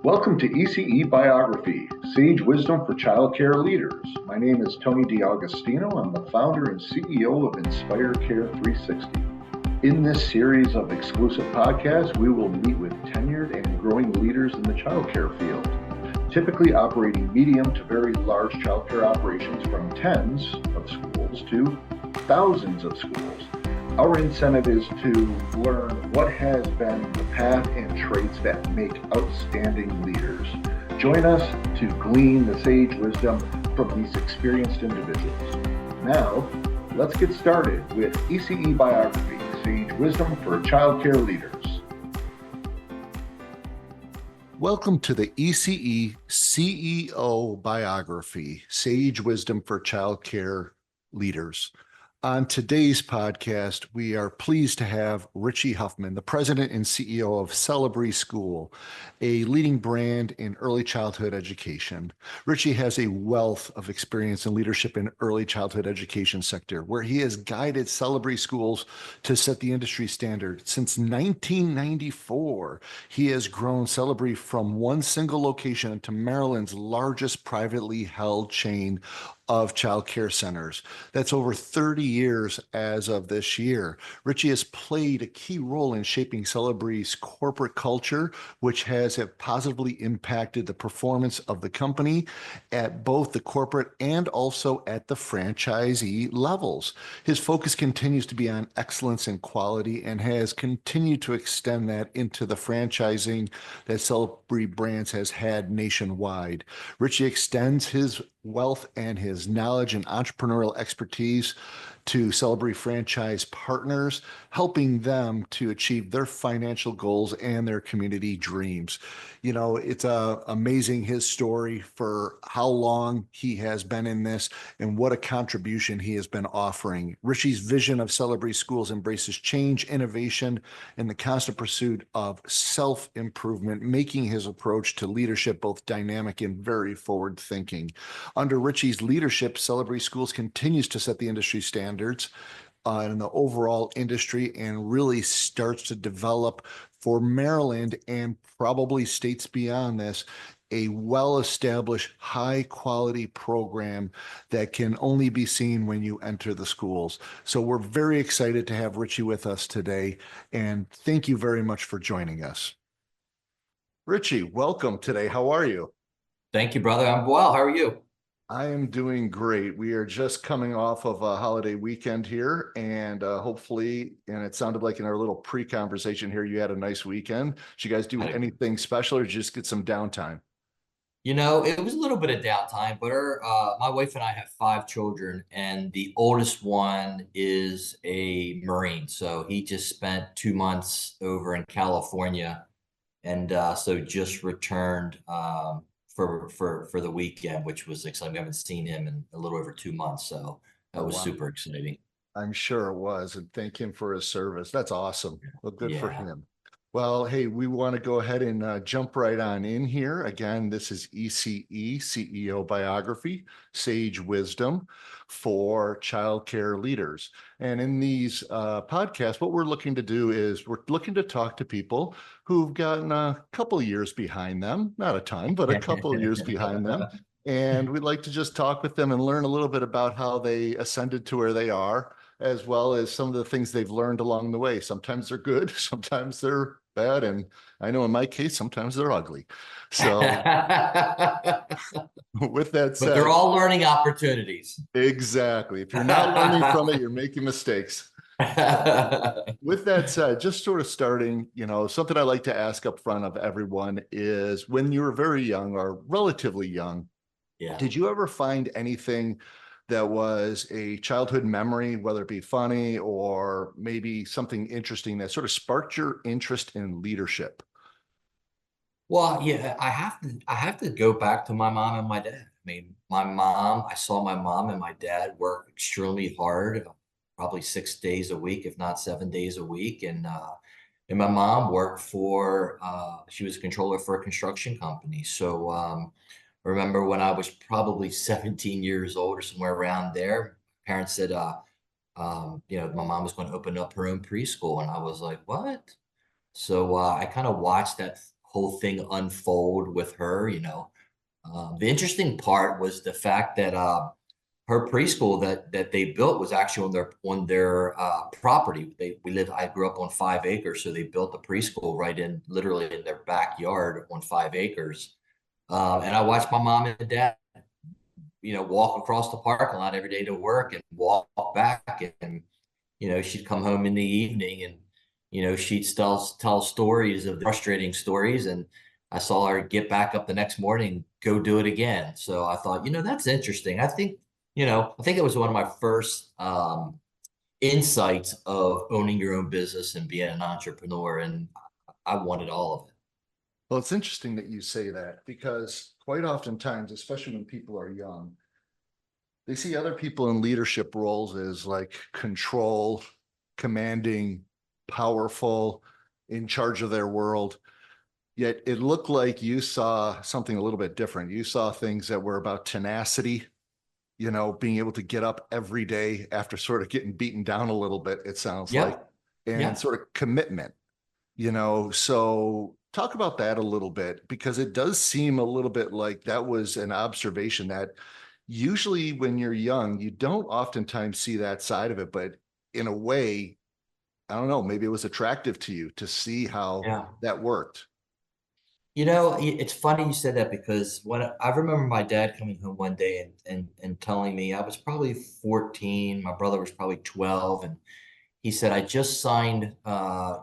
Welcome to ECE Biography, Sage Wisdom for Childcare Leaders. My name is Tony DiAugustino. I'm the founder and CEO of Inspire Care 360. In this series of exclusive podcasts, we will meet with tenured and growing leaders in the childcare field, typically operating medium to very large childcare operations from tens of schools to thousands of schools. Our incentive is to learn what has been the path and traits that make outstanding leaders. Join us to glean the sage wisdom from these experienced individuals. Now, let's get started with ECE Biography, Sage Wisdom for Childcare Leaders. Welcome to the ECE CEO Biography, Sage Wisdom for Childcare Leaders. On today's podcast, we are pleased to have Richie Huffman, the president and CEO of Celebree School, a leading brand in early childhood education. Richie has a wealth of experience in leadership in early childhood education sector, where he has guided Celebree Schools to set the industry standard. Since 1994, he has grown Celebree from one single location to Maryland's largest privately held chain of child care centers. That's over 30 years as of this year. Richie has played a key role in shaping Celebree's corporate culture, which has positively impacted the performance of the company at both the corporate and also at the franchisee levels. His focus continues to be on excellence and quality and has continued to extend that into the franchising that Celebree Brands has had nationwide. Richie extends his wealth and his knowledge and entrepreneurial expertise to Celebree franchise partners, helping them to achieve their financial goals and their community dreams. You know, it's amazing his story for how long he has been in this and what a contribution he has been offering. Richie's vision of Celebree Schools embraces change, innovation, and the constant pursuit of self-improvement, making his approach to leadership both dynamic and very forward-thinking. Under Richie's leadership, Celebree Schools continues to set the industry standards in the overall industry and really starts to develop for Maryland and probably states beyond this a well-established, high-quality program that can only be seen when you enter the schools. So we're very excited to have Richie with us today, and thank you very much for joining us. Richie, welcome today. How are you? Thank you, brother. I'm well. How are you? I am doing great. We are just coming off of a holiday weekend here, and hopefully, and it sounded like in our little pre-conversation here, you had a nice weekend. Did you guys do anything special or just get some downtime? You know, it was a little bit of downtime, but my wife and I have 5 children, and the oldest one is a Marine. So he just spent 2 months over in California, and so just returned for the weekend, which was exciting. We haven't seen him in a little over 2 months, so that was super exciting. I'm sure it was, and thank him for his service. That's awesome. Well, good for Yeah. him. Well, hey, we want to go ahead and jump right on in here. Again, this is ECE, CEO Biography, Sage Wisdom for Childcare Leaders. And in these podcasts, what we're looking to do is we're looking to talk to people who've gotten a couple years behind them, not a ton, but a couple years behind them. And we'd like to just talk with them and learn a little bit about how they ascended to where they are, as well as some of the things they've learned along the way. Sometimes they're good, sometimes they're bad, and I know in my case, sometimes they're ugly. So with that said— But they're all learning opportunities. Exactly. If you're not learning from it, you're making mistakes. With that said, just sort of starting, you know, something I like to ask up front of everyone is when you were very young or relatively young, did you ever find anything that was a childhood memory, whether it be funny or maybe something interesting that sort of sparked your interest in leadership? Well, yeah, I have to go back to my mom and my dad. I mean, I saw my mom and my dad work extremely hard, probably 6 days a week, if not 7 days a week. And my mom worked she was a controller for a construction company. So I remember when I was probably 17 years old or somewhere around there, parents said, my mom was going to open up her own preschool. And I was like, what? So I kind of watched that whole thing unfold with her, the interesting part was the fact that her preschool that they built was actually on their property. I grew up on 5 acres, so they built the preschool literally in their backyard on 5 acres. And I watched my mom and dad, walk across the parking lot every day to work and walk back. And, she'd come home in the evening and, she'd tell stories of the frustrating stories. And I saw her get back up the next morning, go do it again. So I thought, that's interesting. I think it was one of my first insights of owning your own business and being an entrepreneur. And I wanted all of it. Well, it's interesting that you say that because quite oftentimes, especially when people are young, they see other people in leadership roles as like control, commanding, powerful, in charge of their world. Yet it looked like you saw something a little bit different. You saw things that were about tenacity, being able to get up every day after sort of getting beaten down a little bit, it sounds like, Yeah. and Yeah. sort of commitment, So talk about that a little bit because it does seem a little bit like that was an observation that usually when you're young, you don't oftentimes see that side of it, but in a way, I don't know, maybe it was attractive to you to see how Yeah. that worked. It's funny you said that because when I remember my dad coming home one day and telling me I was probably 14, my brother was probably 12, and he said, I just signed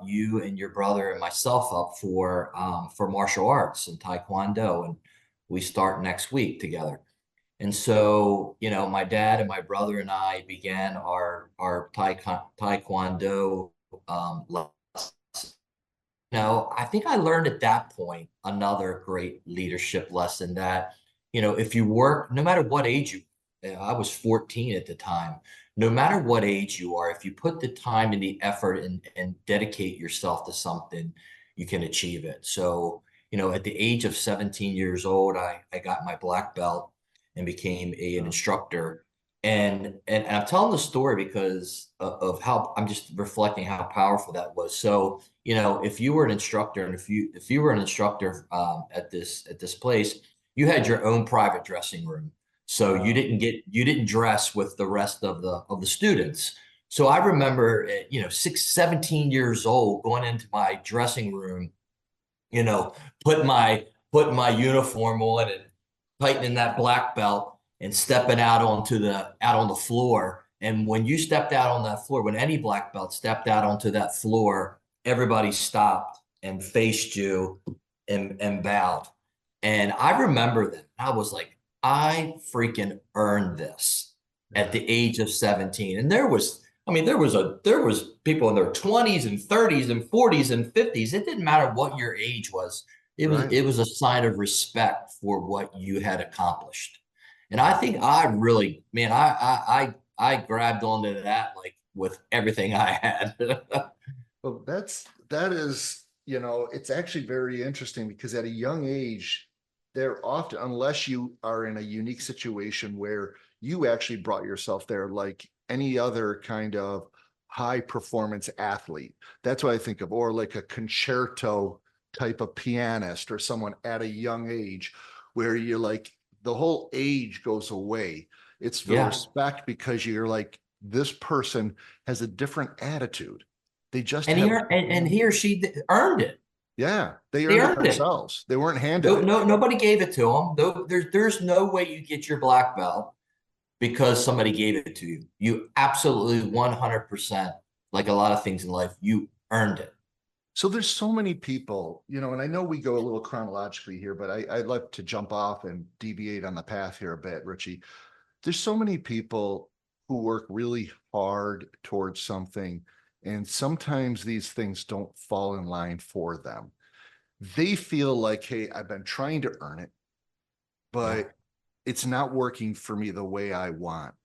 you and your brother and myself up for martial arts and Taekwondo, and we start next week together. And so, my dad and my brother and I began our Taekwondo lessons. I think I learned at that point another great leadership lesson that, if you work, no matter what age I was 14 at the time, no matter what age you are, if you put the time and the effort and dedicate yourself to something, you can achieve it. So, at the age of 17 years old, I got my black belt and became an instructor. And I'm telling the story because of how I'm just reflecting how powerful that was. So, if you were an instructor and if you were an instructor at this place, you had your own private dressing room. So you didn't dress with the rest of the students. So I remember at, 17 years old going into my dressing room, you know, putting my uniform on and tightening that black belt and stepping out on the floor. And when you stepped out on that floor, when any black belt stepped out onto that floor, everybody stopped and faced you and bowed. And I remember that. I was like, I freaking earned this at Yeah. the age of 17. And there was people in their 20s and 30s and 40s and 50s. It didn't matter what your age was. It was Right. it was a sign of respect for what you had accomplished. And I think I really, man, I grabbed onto that like with everything I had. Well, that is, it's actually very interesting because at a young age, they're often, unless you are in a unique situation where you actually brought yourself there, like any other kind of high performance athlete. That's what I think of, or like a concerto type of pianist or someone at a young age where you're like, the whole age goes away. It's the Yeah. respect because you're like, this person has a different attitude. They just And he have, earned, and he or she earned it. yeah, they They earned it earned it. themselves. They weren't handed No, it. no, nobody gave it to them. Though there's no way you get your black belt because somebody gave it to you. You absolutely 100%, like a lot of things in life, you earned it. So there's so many people, and I know we go a little chronologically here, but I'd like to jump off and deviate on the path here a bit, Richie. There's so many people who work really hard towards something, and sometimes these things don't fall in line for them. They feel like, hey, I've been trying to earn it, Yeah. but it's not working for me the way I want.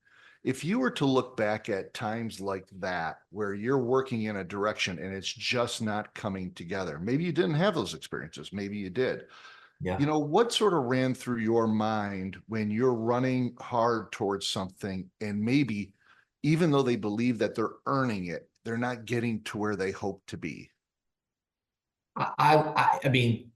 If you were to look back at times like that, where you're working in a direction and it's just not coming together, maybe you didn't have those experiences, maybe you did. Yeah. What sort of ran through your mind when you're running hard towards something and maybe even though they believe that they're earning it, they're not getting to where they hope to be? I mean,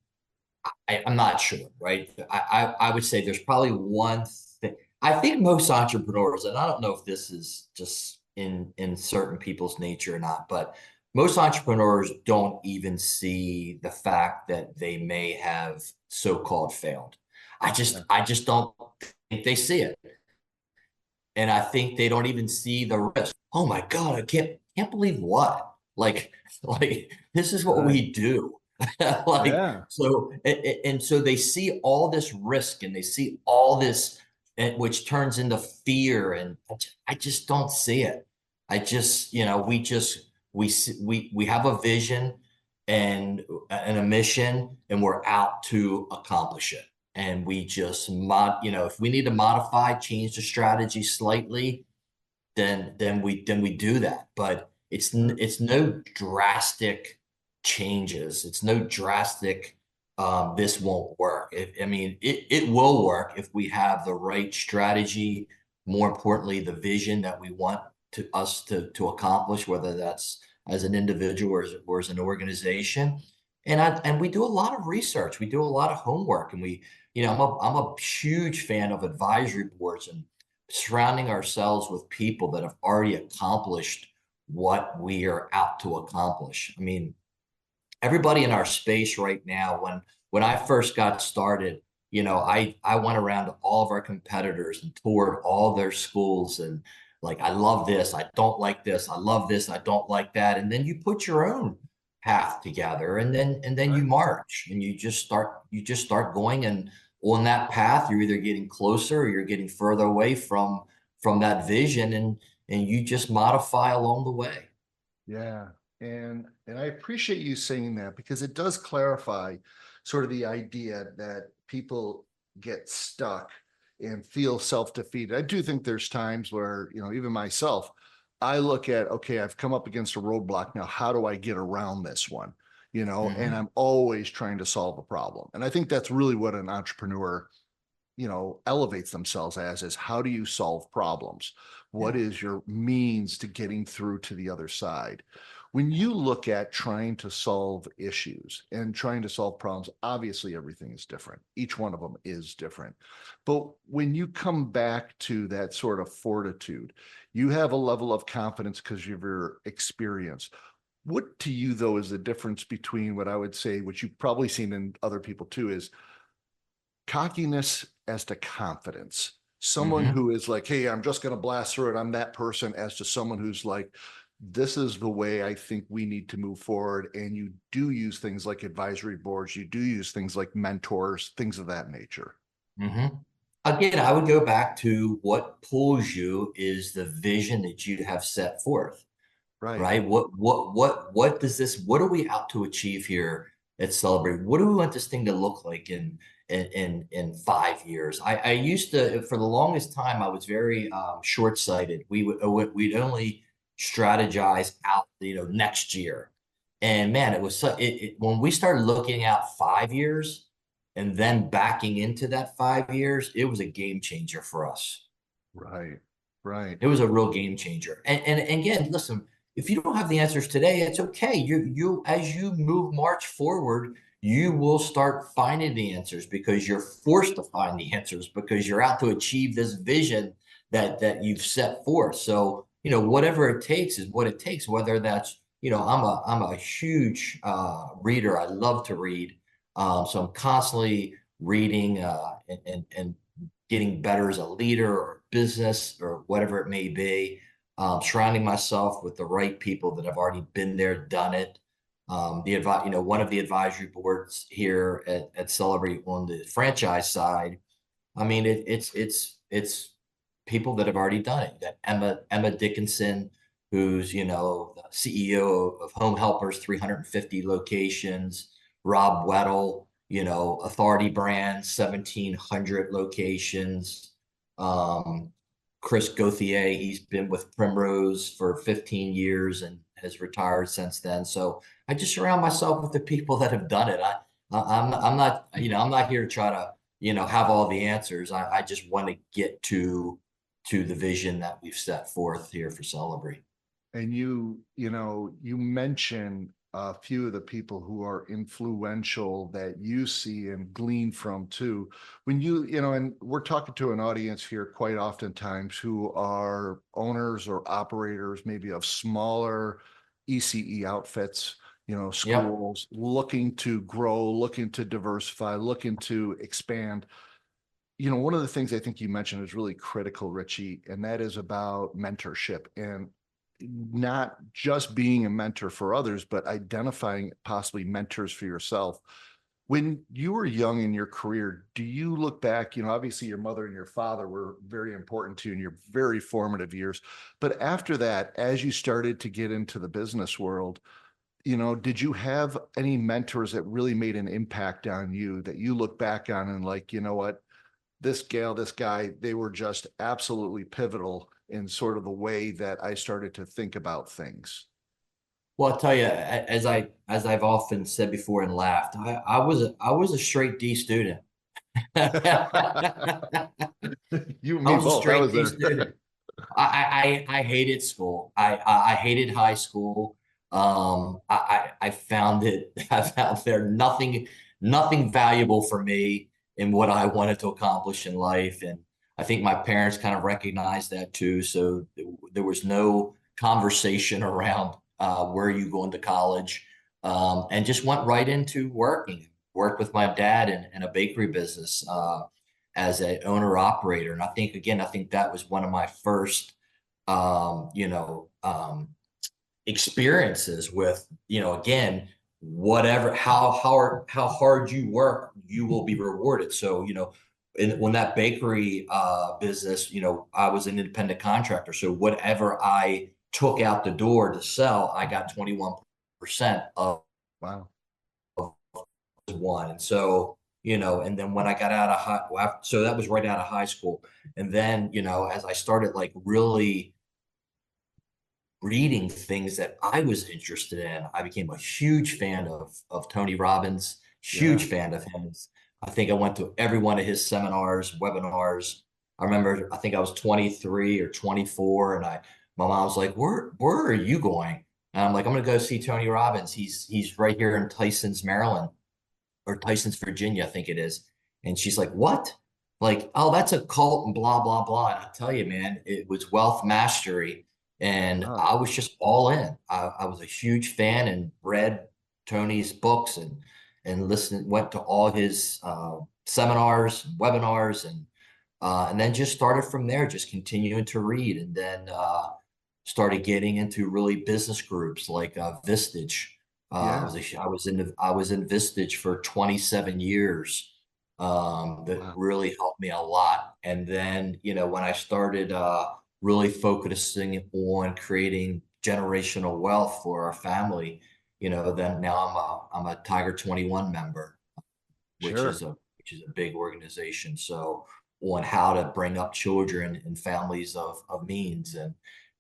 I'm not sure, right? I would say there's probably one thing. I think most entrepreneurs, and I don't know if this is just in certain people's nature or not, but most entrepreneurs don't even see the fact that they may have so-called failed. Yeah. I just don't think they see it. And I think they don't even see the risk. Oh my God, I can't believe what? Like, like this is what Right. we do. Like, Yeah. so and so they see all this risk and they see all this, which turns into fear. And I just don't see it. I just, we have a vision and a mission, and we're out to accomplish it. And we just if we need to modify, change the strategy slightly, then we do that. But it's no drastic changes. It's no drastic this won't work. I mean, it will work if we have the right strategy, more importantly, the vision that we want to accomplish, whether that's as an individual or as an organization. And we do a lot of research, we do a lot of homework, and I'm a huge fan of advisory boards and surrounding ourselves with people that have already accomplished what we are out to accomplish. I mean, everybody in our space right now, when I first got started, I went around to all of our competitors and toured all their schools, and like, I love this, I don't like this, I love this, I don't like that. And then you put your own path together, and then you Right. march, and you just start going, and on that path you're either getting closer or you're getting further away from that vision, and you just modify along the way. Yeah. And I appreciate you saying that because it does clarify sort of the idea that people get stuck and feel self-defeated. I do think there's times where, even myself, I look at, okay, I've come up against a roadblock. Now, how do I get around this one? And Hmm. I'm always trying to solve a problem. And I think that's really what an entrepreneur elevates themselves as is how do you solve problems? What Yeah. is your means to getting through to the other side? When you look at trying to solve issues and trying to solve problems, obviously everything is different. Each one of them is different. But when you come back to that sort of fortitude, you have a level of confidence because of your experience. What to you, though, is the difference between what I would say, which you've probably seen in other people too, is cockiness as to confidence. Someone Hmm. who is like, hey, I'm just going to blast through it. I'm that person, as to someone who's like, this is the way I think we need to move forward. And you do use things like advisory boards, you do use things like mentors, things of that nature. Hmm. Again, I would go back to what pulls you is the vision that you have set forth, Right. right? What are we out to achieve here at Celebrate? What do we want this thing to look like in 5 years? I used to, for the longest time, I was very short-sighted. We'd only strategize out, next year. And man, it was when we started looking out 5 years and then backing into that 5 years, it was a game changer for us. Right. Right. It was a real game changer. And again, listen, if you don't have the answers today, it's okay. You as you march forward, you will start finding the answers because you're forced to find the answers because you're out to achieve this vision that you've set forth. So, whatever it takes is what it takes, whether that's, I'm a huge reader. I love to read. So I'm constantly reading and getting better as a leader or business or whatever it may be. Surrounding myself with the right people that have already been there, done it. One of the advisory boards here at Celebree on the franchise side. I mean, it's people that have already done it. You got Emma Dickinson, who's the CEO of Home Helpers, 350 locations. Rob Weddle, Authority Brands, 1,700 locations. Um, Chris Gauthier, he's been with Primrose for 15 years and has retired since then. So I just surround myself with the people that have done it. I'm not, I'm not here to try to, have all the answers. I just want to get to the vision that we've set forth here for Celebree. And you mentioned a few of the people who are influential that you see and glean from too. When and we're talking to an audience here quite oftentimes who are owners or operators, maybe of smaller ECE outfits, Yep. schools looking to grow, looking to diversify, looking to expand. One of the things I think you mentioned is really critical, Richie, and that is about mentorship and not just being a mentor for others, but identifying possibly mentors for yourself. When you were young in your career, do you look back? Obviously your mother and your father were very important to you in your very formative years. But after that, as you started to get into the business world, did you have any mentors that really made an impact on you that you look back on and like, you know what? This gal, this guy, they were just absolutely pivotal in sort of the way that I started to think about things. Well, I'll tell you, as I've often said before and laughed, I was a straight D student. I You and me was a both. I straight was D there. student. I hated school. I hated high school. I found it. I found there nothing valuable for me in what I wanted to accomplish in life, and I think my parents kind of recognized that too. So there was no conversation around where you going to college, and just went right into working. Worked with my dad in a bakery business. As a owner operator. And I think that was one of my first, um, you know, um, experiences with, again, whatever, how hard you work, you will be rewarded. So, when that bakery business, I was an independent contractor. So whatever I took out the door to sell, I got 21% of Wow. one. And so, and then when I got out of so that was right out of high school. And then, as I started like really reading things that I was interested in, I became a huge fan of Tony Robbins, Yeah. huge fan of his. I think I went to every one of his seminars, webinars. I remember, I think I was 23 or 24, and my mom was like, "Where are you going?" And I'm like, "I'm gonna go see Tony Robbins. He's right here in Tyson's, Maryland." Or Tyson's, Virginia, I think it is. And she's like, what? Like, oh, that's a cult and blah, blah, blah. And I tell you, man, it was wealth mastery. And Oh, I was just all in. I was a huge fan and read Tony's books and listened, went to all his seminars, webinars, and then just started from there, just continuing to read. And then started getting into really business groups like Vistage. yeah. I was in Vistage for 27 years. That Wow. really helped me a lot. And then, when I started really focusing on creating generational wealth for our family, then now I'm a Tiger 21 member, Sure. which is a big organization. So on how to bring up children in families of means and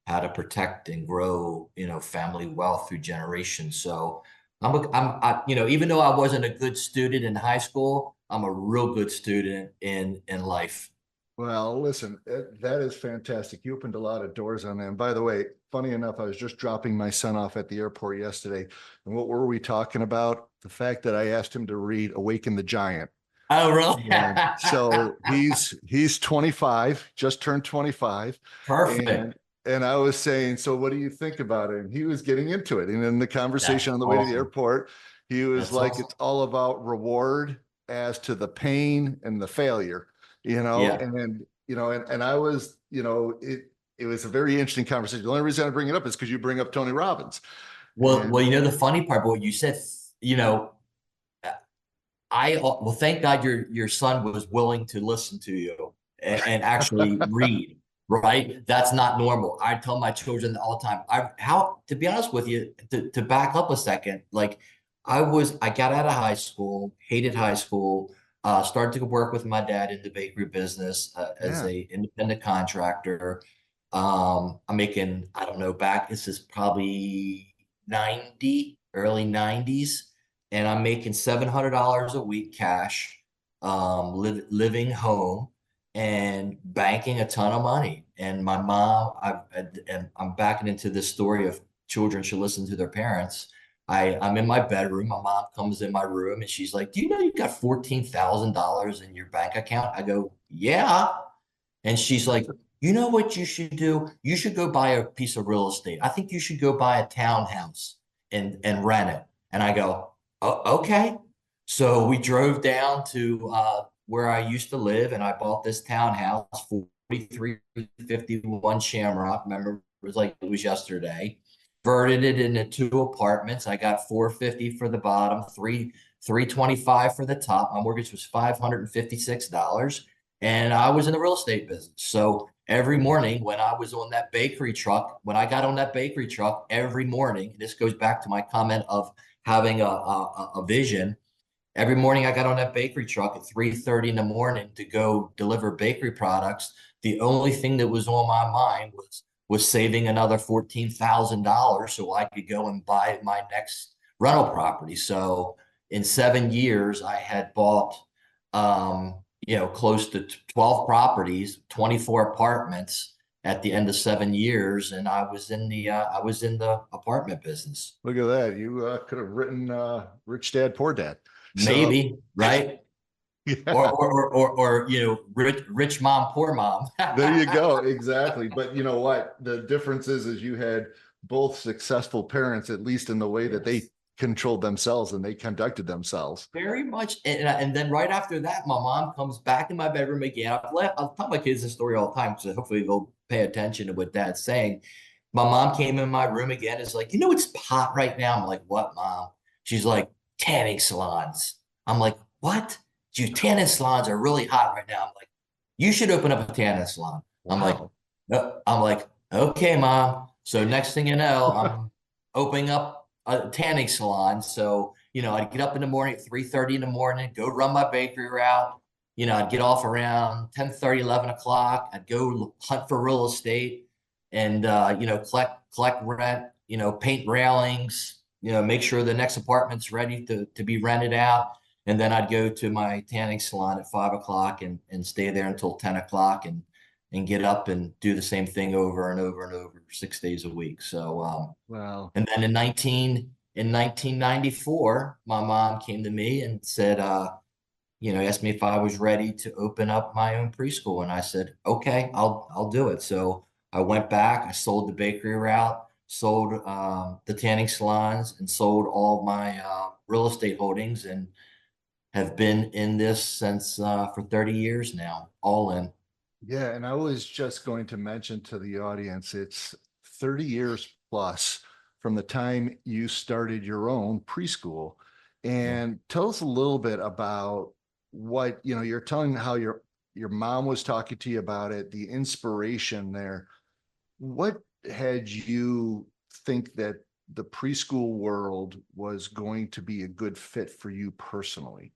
how to protect and grow, family wealth through generations. So even though I wasn't a good student in high school, I'm a real good student in life. Well, listen, that is fantastic. You opened a lot of doors on that. And by the way, funny enough, I was just dropping my son off at the airport yesterday. And what were we talking about? The fact that I asked him to read Awaken the Giant. Oh, really? And so he's 25, just turned 25. And Perfect. and I was saying, so what do you think about it? And he was getting into it. And in the That's conversation on the way to the awesome. airport, he was That's like, awesome. it's all about reward as to the pain and the failure, Yeah. and then, and I was, it was a very interesting conversation. The only reason I bring it up is because you bring up Tony Robbins. Well, And the funny part, but what you said, well, thank God your son was willing to listen to you and actually read, right? That's not normal. I tell my children all the time. To be honest with you, to back up a second, like I got out of high school, hated high school, started to work with my dad in the bakery business as yeah, a independent contractor. I'm making, I don't know, this is probably 90, early 90s, and I'm making $700 a week cash, living home and banking a ton of money. And and I'm backing into this story of children should listen to their parents. I'm in my bedroom. My mom comes in my room and she's like, "Do you know you got $14,000 in your bank account?" I go, "Yeah." And she's like, "You know what you should do? You should go buy a piece of real estate. I think you should go buy a townhouse and rent it." And I go, "Oh, okay." So we drove down to where I used to live, and I bought this townhouse, 4351 Shamrock. Remember, it was like it was yesterday. Converted it into two apartments. I got 450 for the bottom, 325 for the top. My mortgage was $556, and I was in the real estate business. So every morning when I was on that bakery truck, when I got on that bakery truck every morning, this goes back to my comment of having a vision. Every morning I got on that bakery truck at 3:30 in the morning to go deliver bakery products. The only thing that was on my mind was saving another $14,000 so I could go and buy my next rental property. So in 7 years, I had bought close to 12 properties, 24 apartments at the end of 7 years, and I was in the apartment business. Look at that. You could have written Rich Dad, Poor Dad. So, Maybe, right? Or, yeah, rich mom, poor mom. there you go. Exactly. But you know what? The difference is you had both successful parents, at least in the way that they Yes, controlled themselves and they conducted themselves. very much. And then right after that, my mom comes back in my bedroom again. I'll tell my kids this story all the time, so hopefully they'll pay attention to what dad's saying. My mom came in my room again. Is like, it's hot right now. I'm like, "What, mom?" She's like, "Tanning salons." I'm like, "What? Dude, tanning salons are really hot right now." I'm like, "You should open up a tanning salon." I'm like, Wow. "No." I'm like, "Okay, mom." So next thing you know, I'm opening up a tanning salon. So, I'd get up in the morning at 3:30 in the morning, go run my bakery route. I'd get off around 10:30, 11 o'clock. I'd go hunt for real estate and, collect rent, paint railings, make sure the next apartment's ready to be rented out. And then I'd go to my tanning salon at 5 o'clock and stay there until 10 o'clock and get up and do the same thing over and over and over 6 days a week. So, Wow. and then in 1994, my mom came to me and said, asked me if I was ready to open up my own preschool, and I said, "Okay, I'll do it." So I went back. I sold the bakery route, sold the tanning salons, and sold all my real estate holdings, and have been in this since for 30 years now, all in. Yeah, and I was just going to mention to the audience, it's 30 years plus from the time you started your own preschool. Yeah. And tell us a little bit about what, you're telling how your mom was talking to you about it, the inspiration there. What had you think that the preschool world was going to be a good fit for you personally?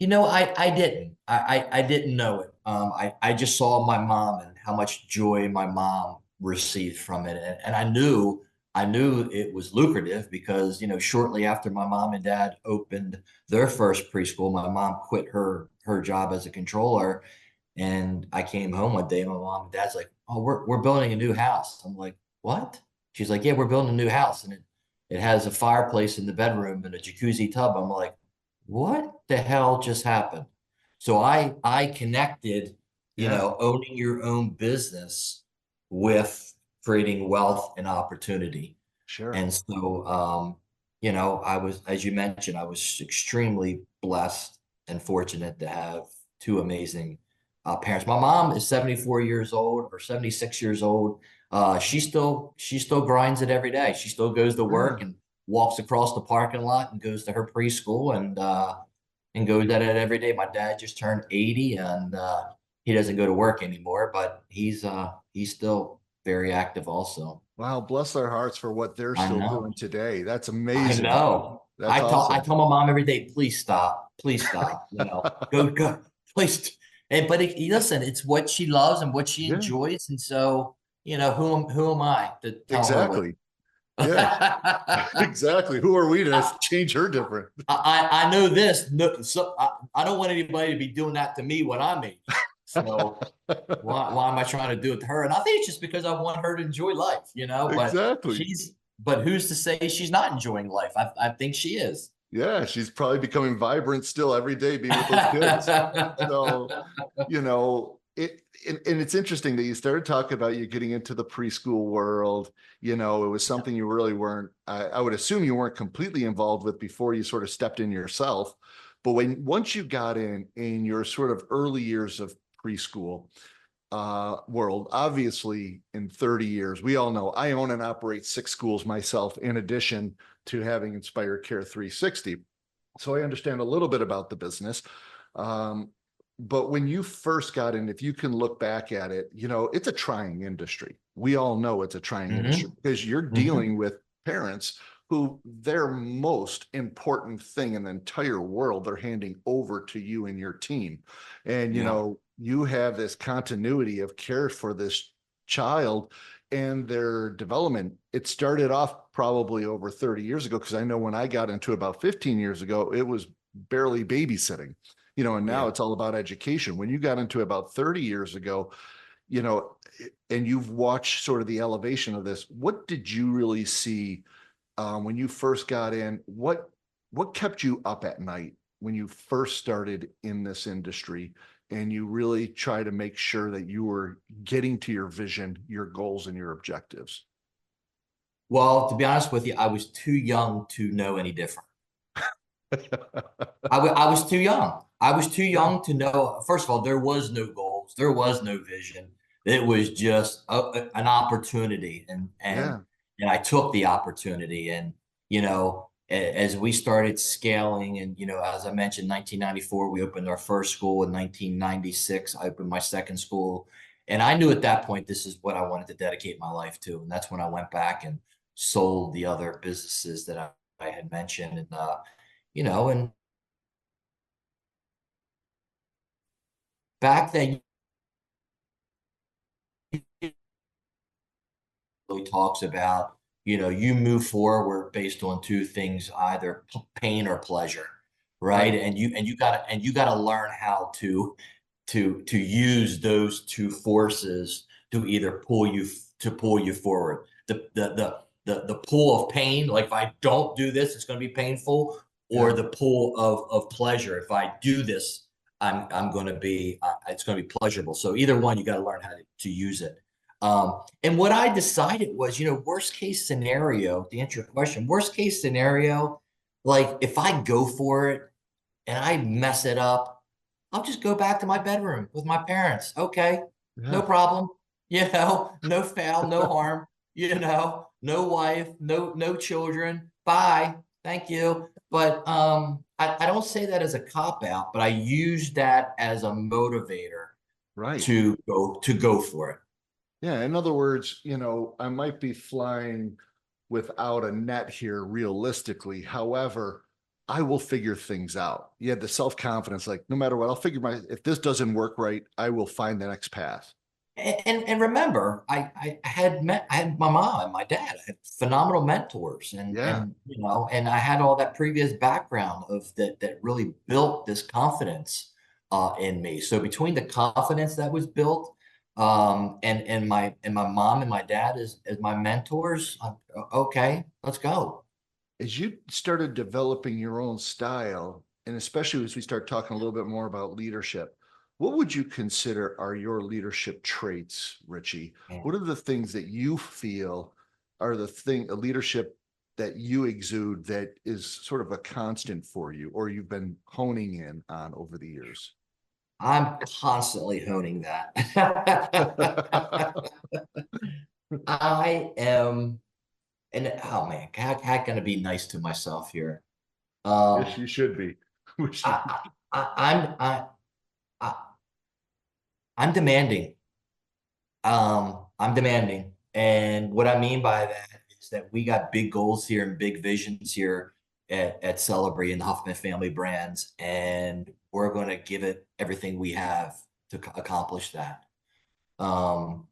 I didn't. I didn't know it. I just saw my mom and how much joy my mom received from it. And I knew it was lucrative because, shortly after my mom and dad opened their first preschool, my mom quit her job as a controller. And I came home one day and my mom and dad's like, "Oh, we're building a new house." I'm like, "What?" She's like, "Yeah, we're building a new house. And it has a fireplace in the bedroom and a jacuzzi tub." I'm like, "What the hell just happened?" So I connected, Yeah, owning your own business with creating wealth and opportunity. sure. And so, as you mentioned, I was extremely blessed and fortunate to have two amazing parents. My mom is 74 years old or 76 years old. She still grinds it every day. She still goes to work Yeah. and walks across the parking lot and goes to her preschool and goes at it every day. My dad just turned 80 and he doesn't go to work anymore, but he's still very active also. Wow, bless their hearts for what they're I still doing know. today. That's I amazing. know. That's I tell awesome. my mom every day, "Please stop. Please stop. Go, please." And but listen, it's what she loves and what she Yeah, enjoys. And so, who am I to tell her what? exactly. Yeah, exactly. Who are we to change her different? I know this. No, so I don't want anybody to be doing that to me when I'm 80. So why am I trying to do it to her? And I think it's just because I want her to enjoy life, but Exactly. she's but who's to say she's not enjoying life? I think she is. Yeah, she's probably becoming vibrant still every day being with those kids. So, and it's interesting that you started talking about you getting into the preschool world. It was something you really weren't, I would assume you weren't completely involved with before you sort of stepped in yourself. But once you got in your sort of early years of preschool, world. Obviously, in 30 years, we all know I own and operate 6 schools myself, in addition to having Inspired Care 360. So I understand a little bit about the business. Um, but when you first got in, if you can look back at it, it's a trying industry. We all know it's a trying industry Hmm. because you're Hmm. dealing with parents who their most important thing in the entire world they're handing over to you and your team. And Yeah. you have this continuity of care for this child and their development. It started off probably over 30 years ago, because I know when I got into it about 15 years ago, it was barely babysitting, and now Yeah. it's all about education. When you got into it about 30 years ago, you know, and you've watched sort of the elevation of this, what did you really see when you first got in? What kept you up at night when you first started in this industry, and you really try to make sure that you were getting to your vision, your goals, and your objectives? Well, to be honest with you, I was too young to know any different. I was too young. I was too Yeah, young to know. First of all, there was no goals. There was no vision. It was just an opportunity, yeah, and I took the opportunity. And as we started scaling, and as I mentioned, 1994 we opened our first school. In 1996, I opened my second school, and I knew at that point this is what I wanted to dedicate my life to. And that's when I went back and sold the other businesses that I had mentioned, and and back then really talks about, you move forward based on two things, either pain or pleasure, right? right. And you got to learn how to use those two forces to either pull you forward. The pull of pain, like if I don't do this, it's going to be painful, or Yeah, the pull of pleasure. If I do this, I'm going to be it's going to be pleasurable. So either one, you got to learn how to use it. And what I decided was, worst case scenario, to answer your question, worst case scenario, like if I go for it and I mess it up, I'll just go back to my bedroom with my parents. Okay, no yeah. problem. No foul, no harm, no wife, no children. Bye. Thank you. But I don't say that as a cop out, but I use that as a motivator Right. to go for it. Yeah. In other words, I might be flying without a net here realistically. However, I will figure things out. You had the self-confidence, like no matter what, if this doesn't work right, I will find the next path. And remember, I had my mom and my dad. I had phenomenal mentors, and Yeah. and and I had all that previous background of that really built this confidence in me. So between the confidence that was built, and my mom and my dad as my mentors, okay, let's go. As you started developing your own style, and especially as we start talking a little bit more about leadership, what would you consider are your leadership traits, Richie? What are the things that you feel are a leadership that you exude that is sort of a constant for you, or you've been honing in on over the years? I'm constantly honing that. I am, and oh man, how can I be nice to myself here? Yes, Um, you should be. I, I'm demanding. I'm demanding, and what I mean by that is that we got big goals here and big visions here at Celebree and the Huffman family brands, and we're going to give it everything we have to accomplish that. Um,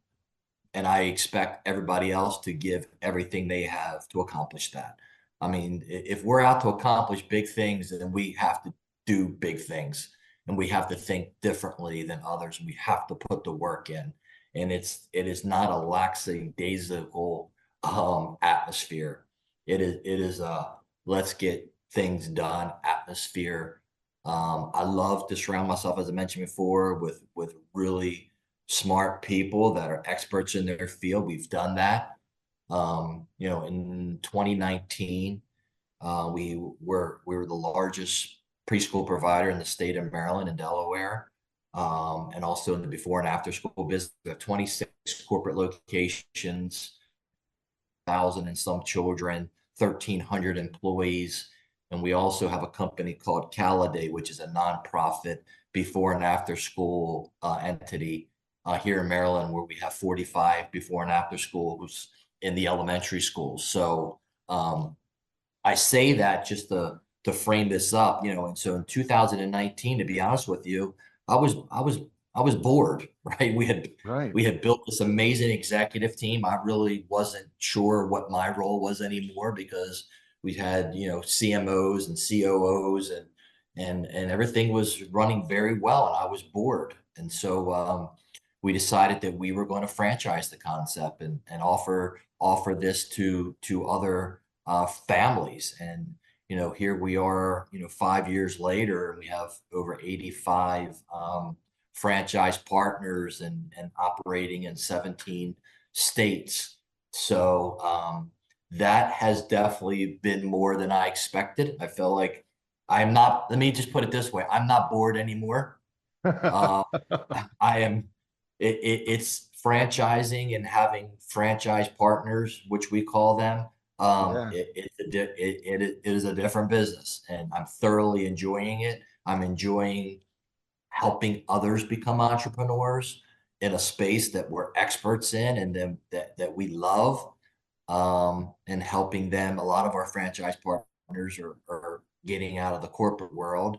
and I expect everybody else to give everything they have to accomplish that. I mean, if we're out to accomplish big things, then we have to do big things, and we have to think differently than others. We have to put the work in, and it is not a lackadaisical atmosphere. It is a let's get things done atmosphere. I love to surround myself, as I mentioned before, with really smart people that are experts in their field. We've done that. In 2019, we were the largest preschool provider in the state of Maryland and Delaware, and also in the before and after school business. We have 26 corporate locations, thousand and some children, 1,300 employees. And we also have a company called Celebree, which is a nonprofit before and after school entity here in Maryland, where we have 45 before and after schools in the elementary schools. So I say that just to frame this up, and so in 2019, to be honest with you, I was I was I was bored, right? Right. We had built this amazing executive team. I really wasn't sure what my role was anymore because we had, CMOs and COOs and everything was running very well, and I was bored. And so we decided that we were going to franchise the concept and offer this to other families. And here we are, 5 years later, and we have over 85 franchise partners and operating in 17 states. So that has definitely been more than I expected. I feel like I'm not, let me just put it this way, I'm not bored anymore. Uh, I am, it's franchising and having franchise partners, which we call them. Yeah. It is a different business, and I'm thoroughly enjoying it. I'm enjoying helping others become entrepreneurs in a space that we're experts in and then that we love, and helping them. A lot of our franchise partners are getting out of the corporate world,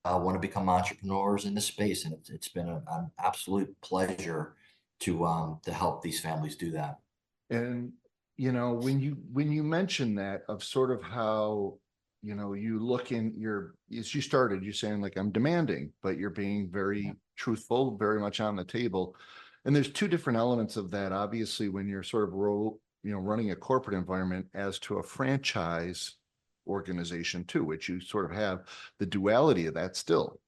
want to become entrepreneurs in this space, and it's been an absolute pleasure to help these families do that. And when you mention that of sort of how you look in your as you started, you're saying like I'm demanding, but you're being Yeah. very truthful, very much on the table. And there's two different elements of that. Obviously, when you're sort of running a corporate environment as to a franchise organization too, which you sort of have the duality of that still.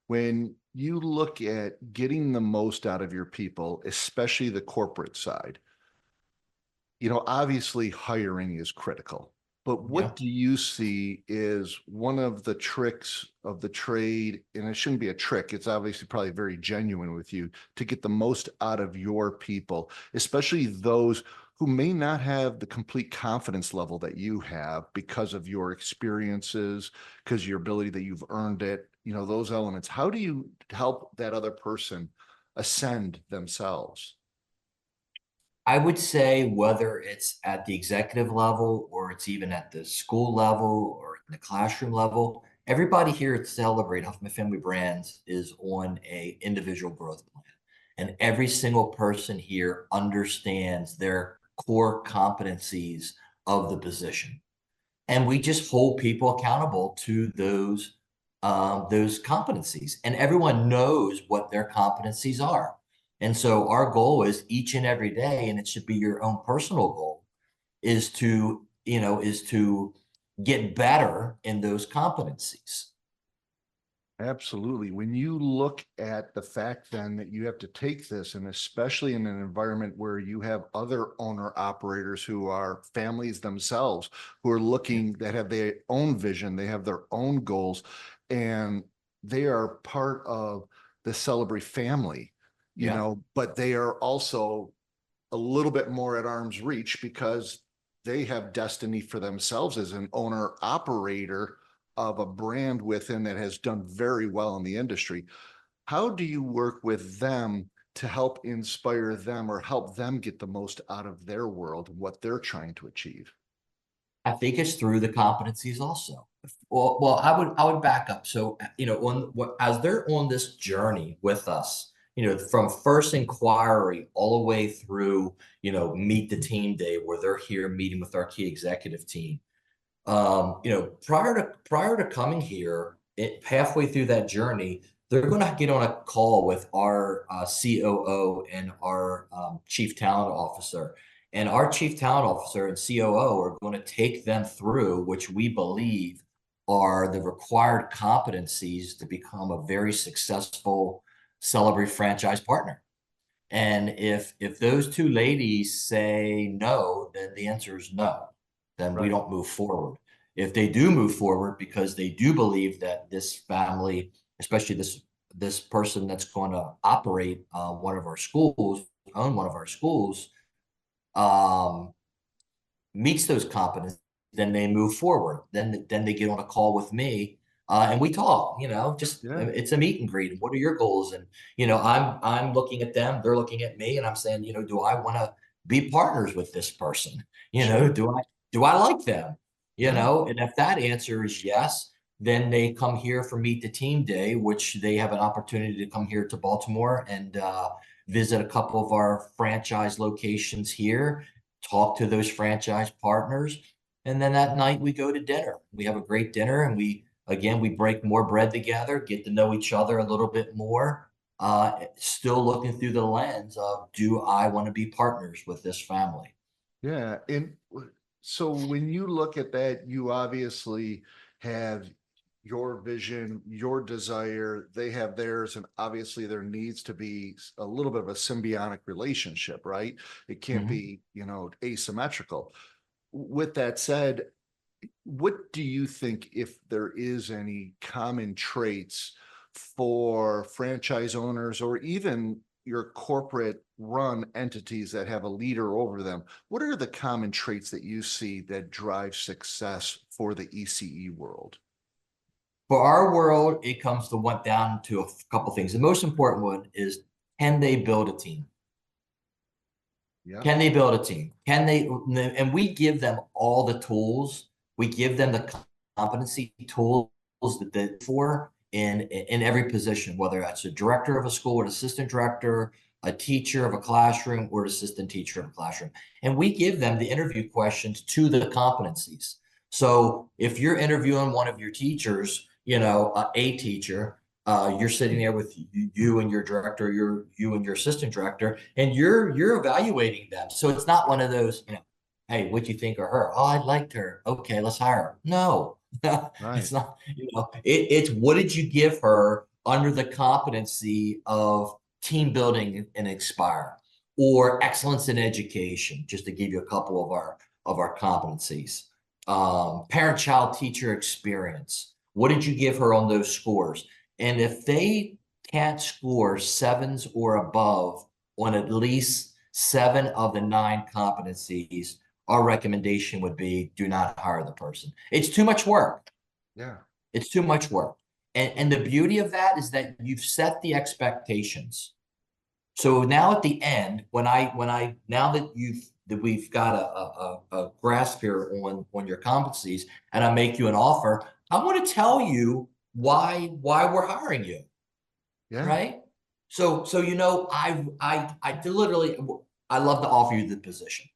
When you look at getting the most out of your people, especially the corporate side, obviously hiring is critical, but Yeah. what do you see is one of the tricks of the trade? And it shouldn't be a trick. It's obviously probably very genuine with you to get the most out of your people, especially those who may not have the complete confidence level that you have because of your experiences, because of your ability that you've earned it, those elements. How do you help that other person ascend themselves? I would say whether it's at the executive level or it's even at the school level or in the classroom level, everybody here at Celebrate Huffman Family Brands is on a individual growth plan. And every single person here understands their core competencies of the position. And we just hold people accountable to those competencies, and everyone knows what their competencies are. And so our goal is each and every day, and it should be your own personal goal, is to get better in those competencies. Absolutely. When you look at the fact then that you have to take this, and especially in an environment where you have other owner operators who are families themselves, who are Yeah. looking, that have their own vision, they have their own goals, and they are part of the Celebree family, Yeah. but they are also a little bit more at arm's reach because they have destiny for themselves as an owner operator of a brand within that has done very well in the industry. How do you work with them to help inspire them or help them get the most out of their world, what they're trying to achieve? I think it's through the competencies also. Well, I would back up. So, as they're on this journey with us, from first inquiry all the way through, meet the team day where they're here meeting with our key executive team. Prior to coming here, halfway through that journey, they're going to get on a call with our COO and our chief talent officer. And our chief talent officer and COO are going to take them through, which we believe are the required competencies to become a very successful Celebree franchise partner. And if those two ladies say no, then the answer is no. Then we Right. don't move forward. If they do move forward because they do believe that this family, especially this person that's going to operate one of our schools, own one of our schools, um, meets those competencies, then they move forward. Then they get on a call with me, and we talk. Just Yeah. it's a meet and greet. And what are your goals? And I'm looking at them, they're looking at me, and I'm saying, do I want to be partners with this person? Sure. Do I like them? Yeah. And if that answer is yes, then they come here for Meet the Team Day, which they have an opportunity to come here to Baltimore and visit a couple of our franchise locations here, talk to those franchise partners. And then that night we go to dinner. We have a great dinner, and we break more bread together, get to know each other a little bit more. Still looking through the lens of, do I want to be partners with this family? Yeah. And so when you look at that, you obviously have your vision, your desire, they have theirs, and obviously there needs to be a little bit of a symbiotic relationship, right? It can't Mhm. be, asymmetrical. With that said, what do you think, if there is any common traits for franchise owners or even your corporate run entities that have a leader over them? What are the common traits that you see that drive success for the ECE world? For our world, it comes to down to a couple things. The most important one is, can they build a team? Yeah. Can they build a team? Can they? And we give them all the tools. We give them the competency tools that they for in every position, whether that's a director of a school, an assistant director, a teacher of a classroom, or an assistant teacher of a classroom. And we give them the interview questions to the competencies. So if you're interviewing one of your teachers, a teacher, you're sitting there with you and your director, you and your assistant director, and you're evaluating them. So it's not one of those, hey, what'd you think of her? Oh, I liked her. Okay, let's hire her. No, Right. it's not. It's what did you give her under the competency of team building and Inspire, or excellence in education, just to give you a couple of our competencies. Parent-child teacher experience. What did you give her on those scores? And if they can't score sevens or above on at least 7 of the 9 competencies, our recommendation would be, do not hire the person. It's too much work. Yeah. It's too much work. And the beauty of that is that you've set the expectations. So now at the end, now that we've got a grasp here on your competencies, and I make you an offer, I want to tell you why we're hiring you, Yeah. right? So I literally, I love to offer you the position.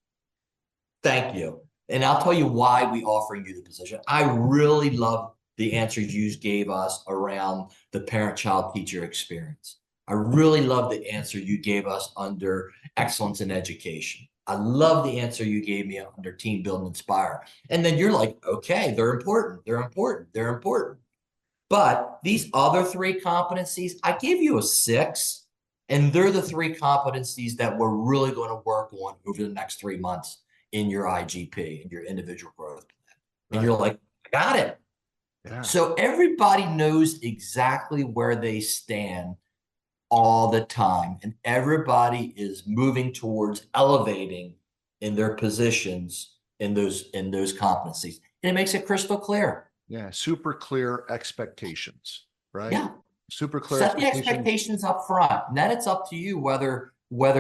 Thank you. And I'll tell you why we offering you the position. I really love the answers you gave us around the parent-child teacher experience. I really love the answer you gave us under excellence in education. I love the answer you gave me under team build and inspire. And then you're like, okay, they're important. They're important. They're important. But these other 3 competencies, I gave you a 6, and they're the 3 competencies that we're really going to work on over the next 3 months in your IGP, in your individual growth plan. And Right. you're like, I got it. Yeah. So everybody knows exactly where they stand all the time, and everybody is moving towards elevating in their positions in those competencies. And it makes it crystal clear. Yeah. Super clear expectations, right? Yeah. Super clear Set the expectations. expectations up front. And then it's up to you whether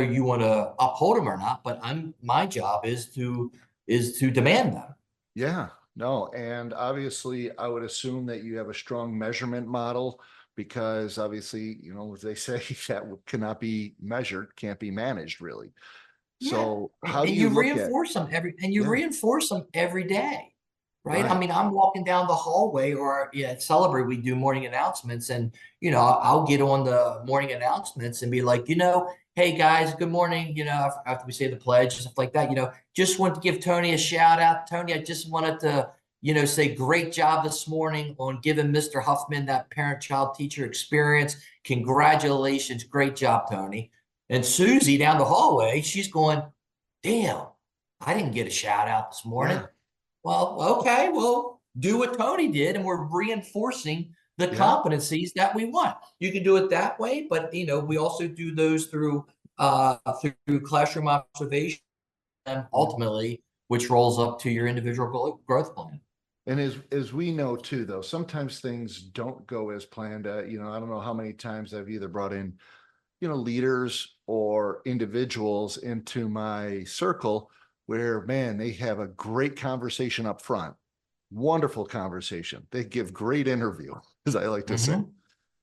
you want to uphold them or not. But my job is to demand them. Yeah, no, and obviously, I would assume that you have a strong measurement model because obviously, as they say, that cannot be measured, can't be managed really. Yeah. So, And, how do and you you look at? reinforce them every and you Yeah, reinforce them every day. right? I Right. mean, I'm walking down the hallway, or yeah, at Celebree, we do morning announcements, and I'll get on the morning announcements and be like, hey guys, good morning. After we say the pledge and stuff like that, just want to give Tony a shout out. Tony, I just wanted to, say great job this morning on giving Mr. Huffman that parent-child teacher experience. Congratulations, great job, Tony. And Susie down the hallway, she's going, damn, I didn't get a shout out this morning. Yeah. Well, okay, well, do what Tony did, and we're reinforcing the Yeah. competencies that we want. You can do it that way, but we also do those through classroom observation, and Yeah. ultimately, which rolls up to your individual growth plan. And as we know too, though, sometimes things don't go as planned. I don't know how many times I've either brought in, leaders or individuals into my circle where, man, they have a great conversation up front, wonderful conversation. They give great interview, as I like to say. Mm-hmm.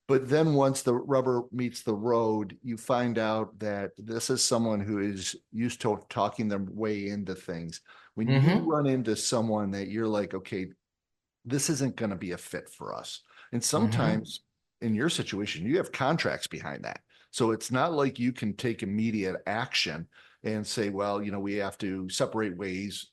But then once the rubber meets the road, you find out that this is someone who is used to talking their way into things. When you Mm-hmm. run into someone that you're like, okay, this isn't going to be a fit for us. And Mm-hmm. sometimes in your situation, you have contracts behind that. So it's not like you can take immediate action and say, well, we have to separate ways.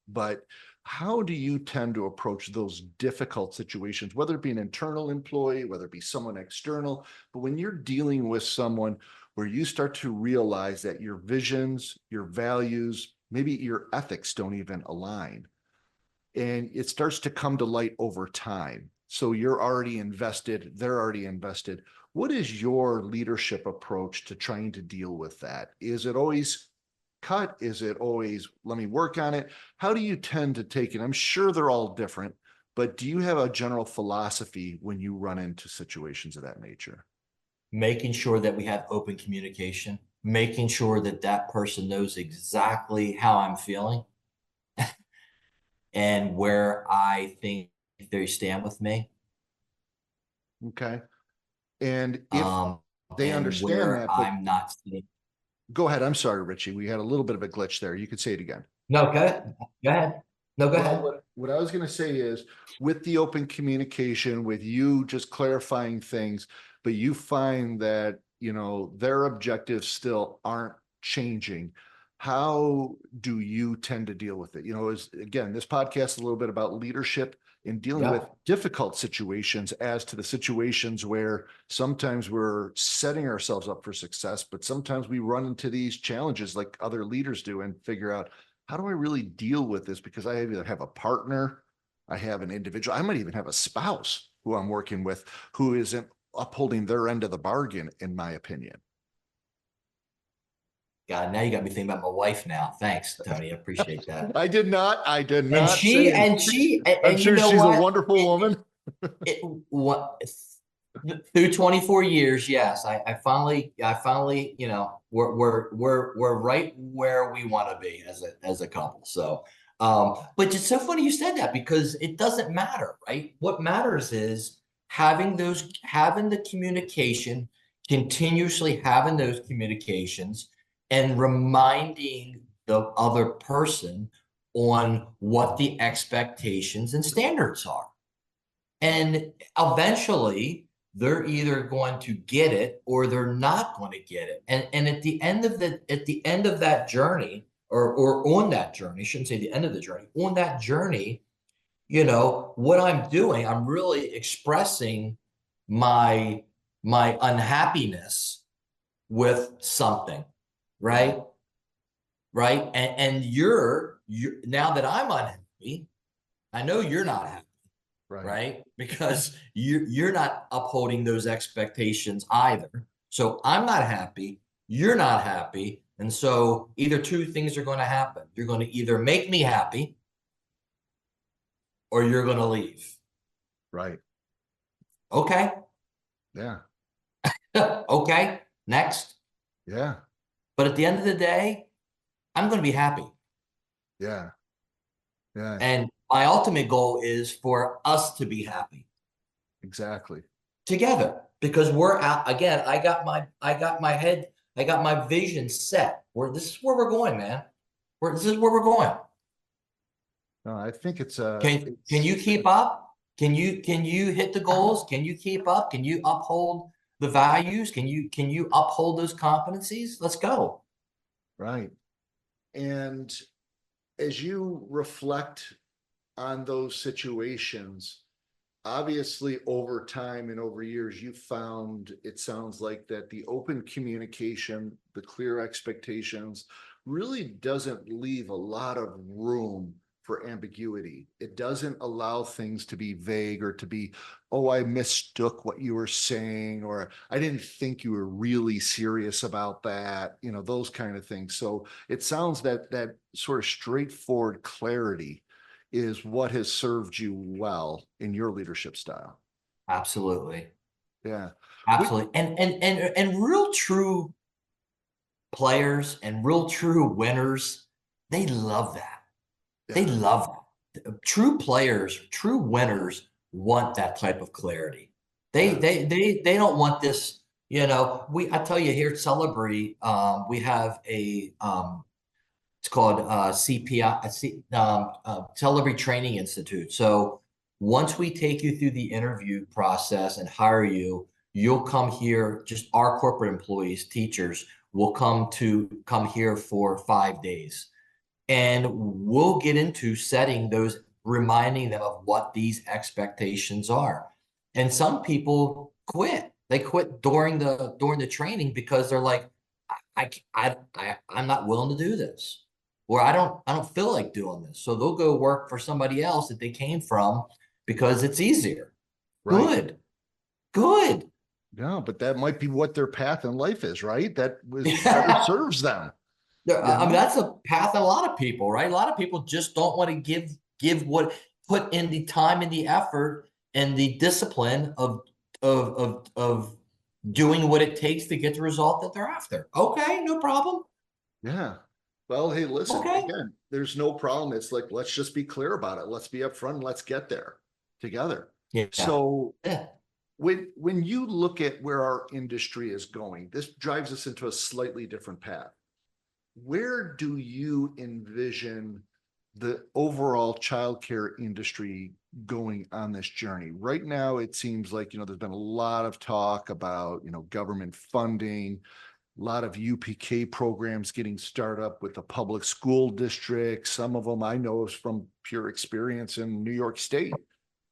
But how do you tend to approach those difficult situations, whether it be an internal employee, whether it be someone external, but when you're dealing with someone where you start to realize that your visions, your values, maybe your ethics don't even align, and it starts to come to light over time. So you're already invested, they're already invested. What is your leadership approach to trying to deal with that? Is it always cut? Is it always, let me work on it? How do you tend to take it? I'm sure they're all different, but do you have a general philosophy when you run into situations of that nature? Making sure that we have open communication, making sure that that person knows exactly how I'm feeling and where I think they stand with me. Okay. And if um, they and understand where that, but I'm not seeing. go ahead. I'm sorry, Richie. We had a little bit of a glitch there. You could say it again. No, go ahead. Go ahead. No, go Well, ahead. what I was going to say is with the open communication, with you just clarifying things, but you find that, their objectives still aren't changing. How do you tend to deal with it? Is again, this podcast is a little bit about leadership in dealing with Yep. difficult situations as to the situations where sometimes we're setting ourselves up for success, but sometimes we run into these challenges like other leaders do and figure out, how do I really deal with this? Because I either have a partner, I have an individual, I might even have a spouse who I'm working with who isn't upholding their end of the bargain, in my opinion. God, now you got me thinking about my wife now. Thanks, Tony. I appreciate that. I did And not she, say and anything. she, I'm and you sure know she's a what? wonderful woman. It what through 24 years, yes, I finally, we're right where we want to be as a couple. So, but it's so funny you said that, because it doesn't matter, right? What matters is having the communication, continuously having those communications, and reminding the other person on what the expectations and standards are. And eventually they're either going to get it or they're not going to get it. And at the end of that journey, or on that journey, I shouldn't say the end of the journey, on that journey, what I'm doing, I'm really expressing my unhappiness with something, Right, right? Right. And you're now that I'm unhappy, I know you're not happy, right, right? Because you're not upholding those expectations either. So I'm not happy, you're not happy. And so either two things are going to happen. You're going to either make me happy or you're going to leave. right. Okay. Yeah, Okay. Next. yeah, But at the end of the day, I'm going to be happy. yeah, yeah, And my ultimate goal is for us to be happy exactly. together, because we're out again. I got my vision set. This is where we're going, man. This is where we're going. No, I think Can you keep up? Can you hit the goals? Can you keep up? Can you uphold the values? Can you uphold those competencies? Let's go. right. And as you reflect on those situations, obviously over time and over years, you found, it sounds like, that the open communication, the clear expectations really doesn't leave a lot of room for ambiguity. It doesn't allow things to be vague or to be, oh, I mistook what you were saying, or I didn't think you were really serious about that, those kind of things. So it sounds that sort of straightforward clarity is what has served you well in your leadership style. Absolutely. Yeah. We, Absolutely. And real true players and real true winners, they love that. They yeah. love that. True players, true winners want that type of clarity. They Yeah. they they they don't want this, I tell you here at Celebree, we have it's called CPI, Celebree Training Institute. So once we take you through the interview process and hire you, you'll come here, just our corporate employees, teachers, will come here for 5 days. And we'll get into setting those, reminding them of what these expectations are. And some people quit. They quit during the training because they're like, I'm not willing to do this, or I don't feel like doing this. So they'll go work for somebody else that they came from because it's easier. Right. Good, good. Yeah, but that might be what their path in life is, right? That was better Yeah. serves them, I mean, you that's a path of a lot of people, right? A lot of people just don't want to give what put in the time and the effort and the discipline of doing what it takes to get the result that they're after. Okay, no problem. Yeah. Well, hey, listen, Okay. again, there's no problem. It's like, let's just be clear about it. Let's be upfront and let's get there together. Yeah. So Yeah. when you look at where our industry is going, this drives us into a slightly different path. Where do you envision the overall childcare industry going on this journey? Right now, it seems like, there's been a lot of talk about, government funding, a lot of UPK programs getting started up with the public school districts. Some of them I know is from pure experience in New York State,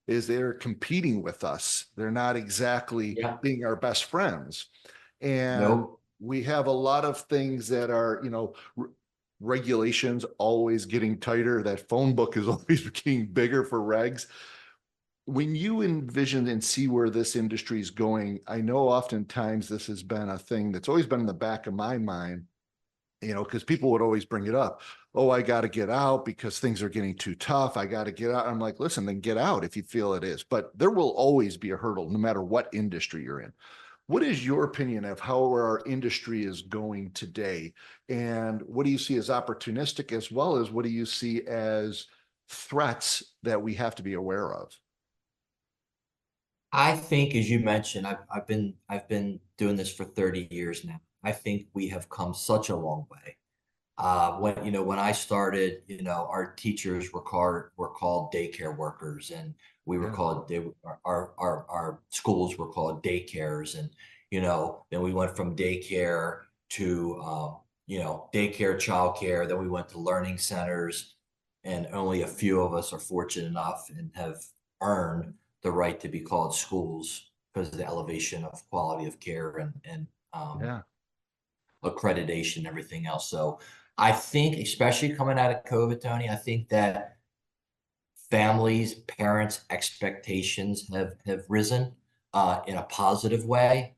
is they're competing with us. They're not exactly Yeah. being our best friends. And Nope. we have a lot of things that are, regulations always getting tighter. That phone book is always getting bigger for regs. When you envision and see where this industry is going, I know oftentimes this has been a thing that's always been in the back of my mind, because people would always bring it up. Oh, I got to get out because things are getting too tough. I got to get out. I'm like, listen, then get out if you feel it is. But there will always be a hurdle, no matter what industry you're in. What is your opinion of how our industry is going today? And what do you see as opportunistic, as well as what do you see as threats that we have to be aware of? I think, as you mentioned, I've been doing this for 30 years now. I think we have come such a long way. When I started, our teachers were called daycare workers, and we were Yeah, called they our schools were called daycares, and then we went from daycare to daycare, childcare. Then we went to learning centers, and only a few of us are fortunate enough and have earned the right to be called schools because of the elevation of quality of care and yeah, accreditation and everything else. So I think, especially coming out of COVID, Tony, I think that families, parents' expectations have risen in a positive way.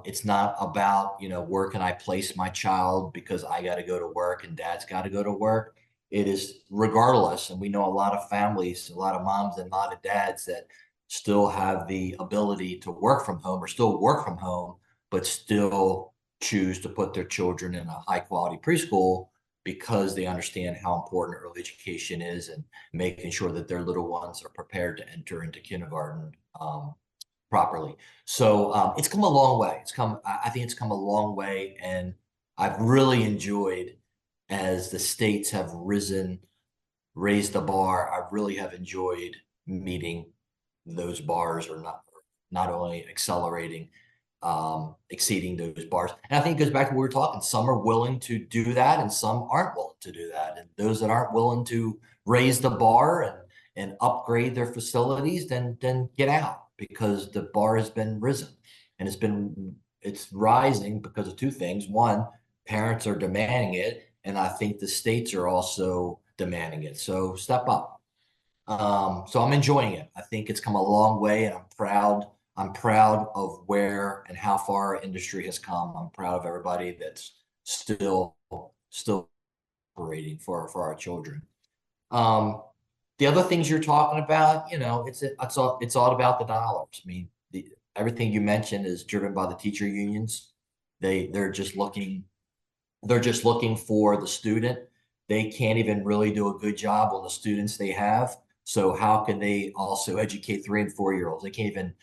It's not about, where can I place my child because I got to go to work and dad's got to go to work. It is regardless. And we know a lot of families, a lot of moms and a lot of dads that still have the ability to work from home or still work from home, but still choose to put their children in a high quality preschool because they understand how important early education is and making sure that their little ones are prepared to enter into kindergarten properly. So it's come a long way. I think it's come a long way, and I've really enjoyed as the states have risen raise the bar. I really have enjoyed meeting those bars, or not only accelerating, exceeding those bars. And I think it goes back to what we were talking. Some are willing to do that, and some aren't willing to do that. And those that aren't willing to raise the bar and upgrade their facilities, then get out, because the bar has been risen, and it's rising because of two things. One, parents are demanding it, and I think the states are also demanding it. So step up. So I'm enjoying it. I think it's come a long way, and I'm proud. I'm proud of where and how far our industry has come. I'm proud of everybody that's still operating for our children. Um, the other things you're talking about, it's all about the dollars. I mean, everything you mentioned is driven by the teacher unions. They're just looking for the student. They can't even really do a good job on the students they have. So how can they also educate 3 and 4 year olds? They can't even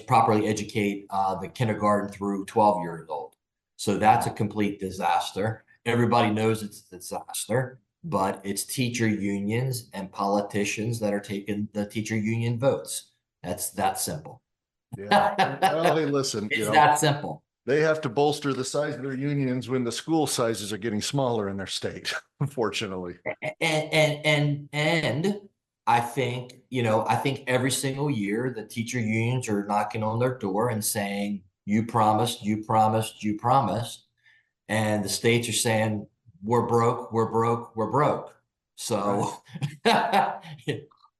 properly educate the kindergarten through 12 years old. So that's a complete disaster. Everybody knows it's a disaster, but it's teacher unions and politicians that are taking the teacher union votes. That's that simple. Yeah. Well, hey, listen, It's that simple. they have to bolster the size of their unions when the school sizes are getting smaller in their state, unfortunately. And I think every single year the teacher unions are knocking on their door and saying, you promised, you promised, you promised. And the states are saying, we're broke, we're broke, we're broke. Right. So,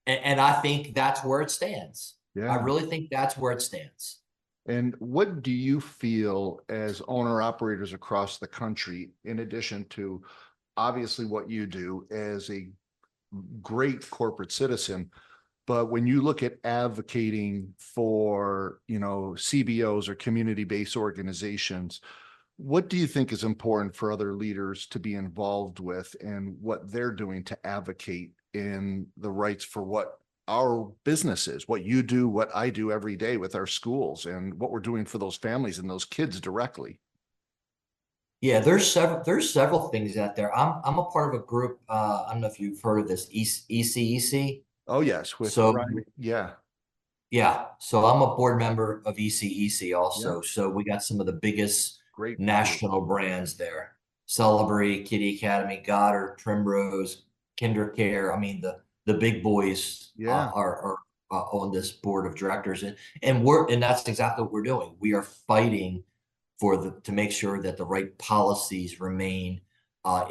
and I think that's where it stands. I Yeah. really think that's where it stands. And what do you feel as owner operators across the country, in addition to obviously what you do as a great corporate citizen, but when you look at advocating for, CBOs or community-based organizations, what do you think is important for other leaders to be involved with, and what they're doing to advocate in the rights for what our business is, what you do, what I do every day with our schools, and what we're doing for those families and those kids directly? Yeah, there's several things out there. I'm a part of a group. I don't know if you've heard of this, ECEC. Oh, yes, with So Ryan. Yeah. yeah, so I'm a board member of ECEC Yeah. also. So we got some of the biggest Great group. national brands there: Celebree, Kitty Academy, Goddard, Primrose, Care. I mean, the big boys Yeah. are on this board of directors, and that's exactly what we're doing. We are fighting to make sure that the right policies remain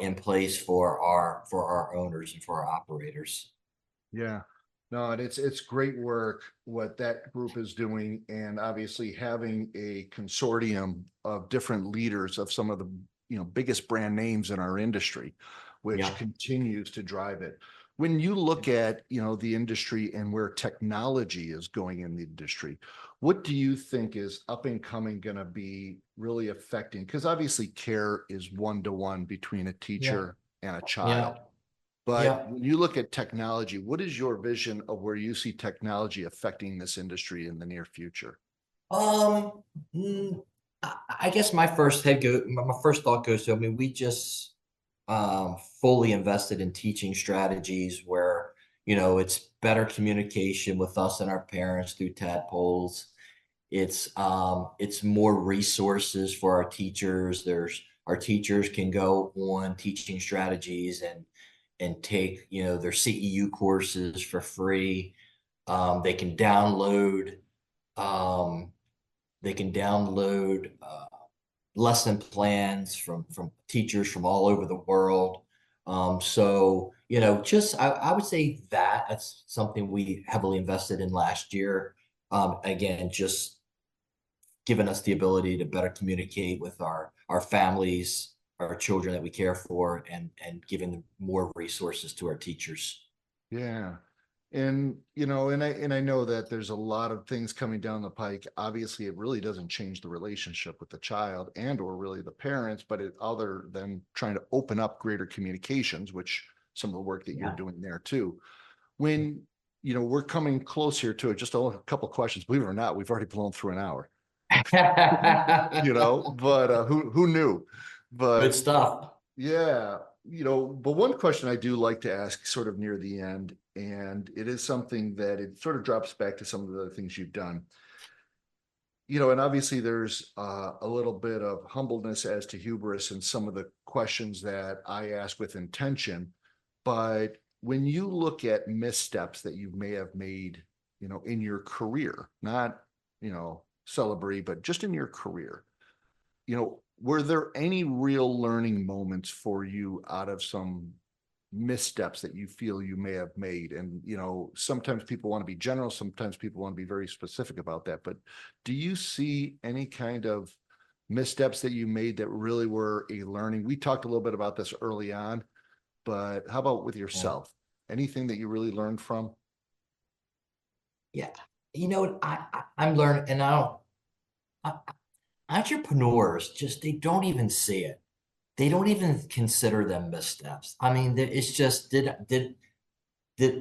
in place for our owners and for our operators. Yeah. No, and it's great work what that group is doing, and obviously having a consortium of different leaders of some of the biggest brand names in our industry, which Yeah. continues to drive it. When you look at the industry and where technology is going in the industry, what do you think is up and coming going to be really affecting? Because obviously care is one-to-one between a Yeah. teacher and a Yeah. child. But Yeah. when you look at technology, what is your vision of where you see technology affecting this industry in the near future? Um, mm, I guess my first thought goes to, I mean, we just fully invested in teaching strategies where, it's better communication with us and our parents through tadpoles. It's more resources for our teachers. Our teachers can go on teaching strategies and take, their CEU courses for free. They can download um, lesson plans from teachers from all over the world. So just I would say that's something we heavily invested in last year. Again, just giving us the ability to better communicate with our families, our children that we care for, and giving them more resources to our teachers. Yeah. And and I know that there's a lot of things coming down the pike. Obviously, it really doesn't change the relationship with the child and or really the parents, but other than trying to open up greater communications, which some of the work that you're Yeah. doing there too. When we're coming close here to it, just a couple of questions. Believe it or not, we've already blown through an hour. But who knew? Good But stuff. yeah, but one question I do like to ask sort of near the end, and it is something that it sort of drops back to some of the things you've done. And obviously there's a little bit of humbleness as to hubris in some of the questions that I ask with intention. But when you look at missteps that you may have made, in your career, not, Celebree, but just in your career, were there any real learning moments for you out of some missteps that you feel you may have made? And, sometimes people want to be general, sometimes people want to be very specific about that. But do you see any kind of missteps that you made that really were a learning? We talked a little bit about this early on, but how about with Yeah. yourself? Anything that you really learned from? Yeah. I'm learning, and I, entrepreneurs just, they don't even see it. They don't even consider them missteps. I mean, it's just, did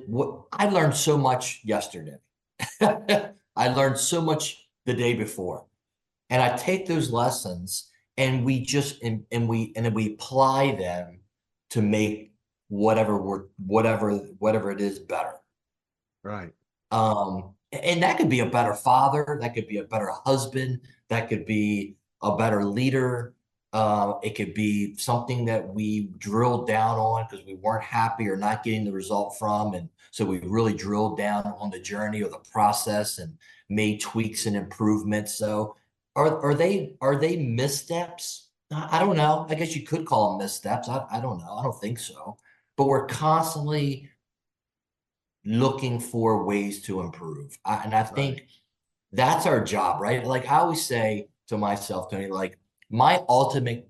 what I learned so much yesterday. I learned so much the day before. And I take those lessons and we just and then we apply them to make whatever it is better. Right. And that could be a better father, that could be a better husband, that could be a better leader. It could be something that we drilled down on because we weren't happy or not getting the result from. And so we really drilled down on the journey or the process and made tweaks and improvements. So are they missteps? I don't know. I guess you could call them missteps. I don't know. I don't think so. But we're constantly looking for ways to improve. And I Right. think that's our job, right? Like I always say to myself, Tony, like my ultimate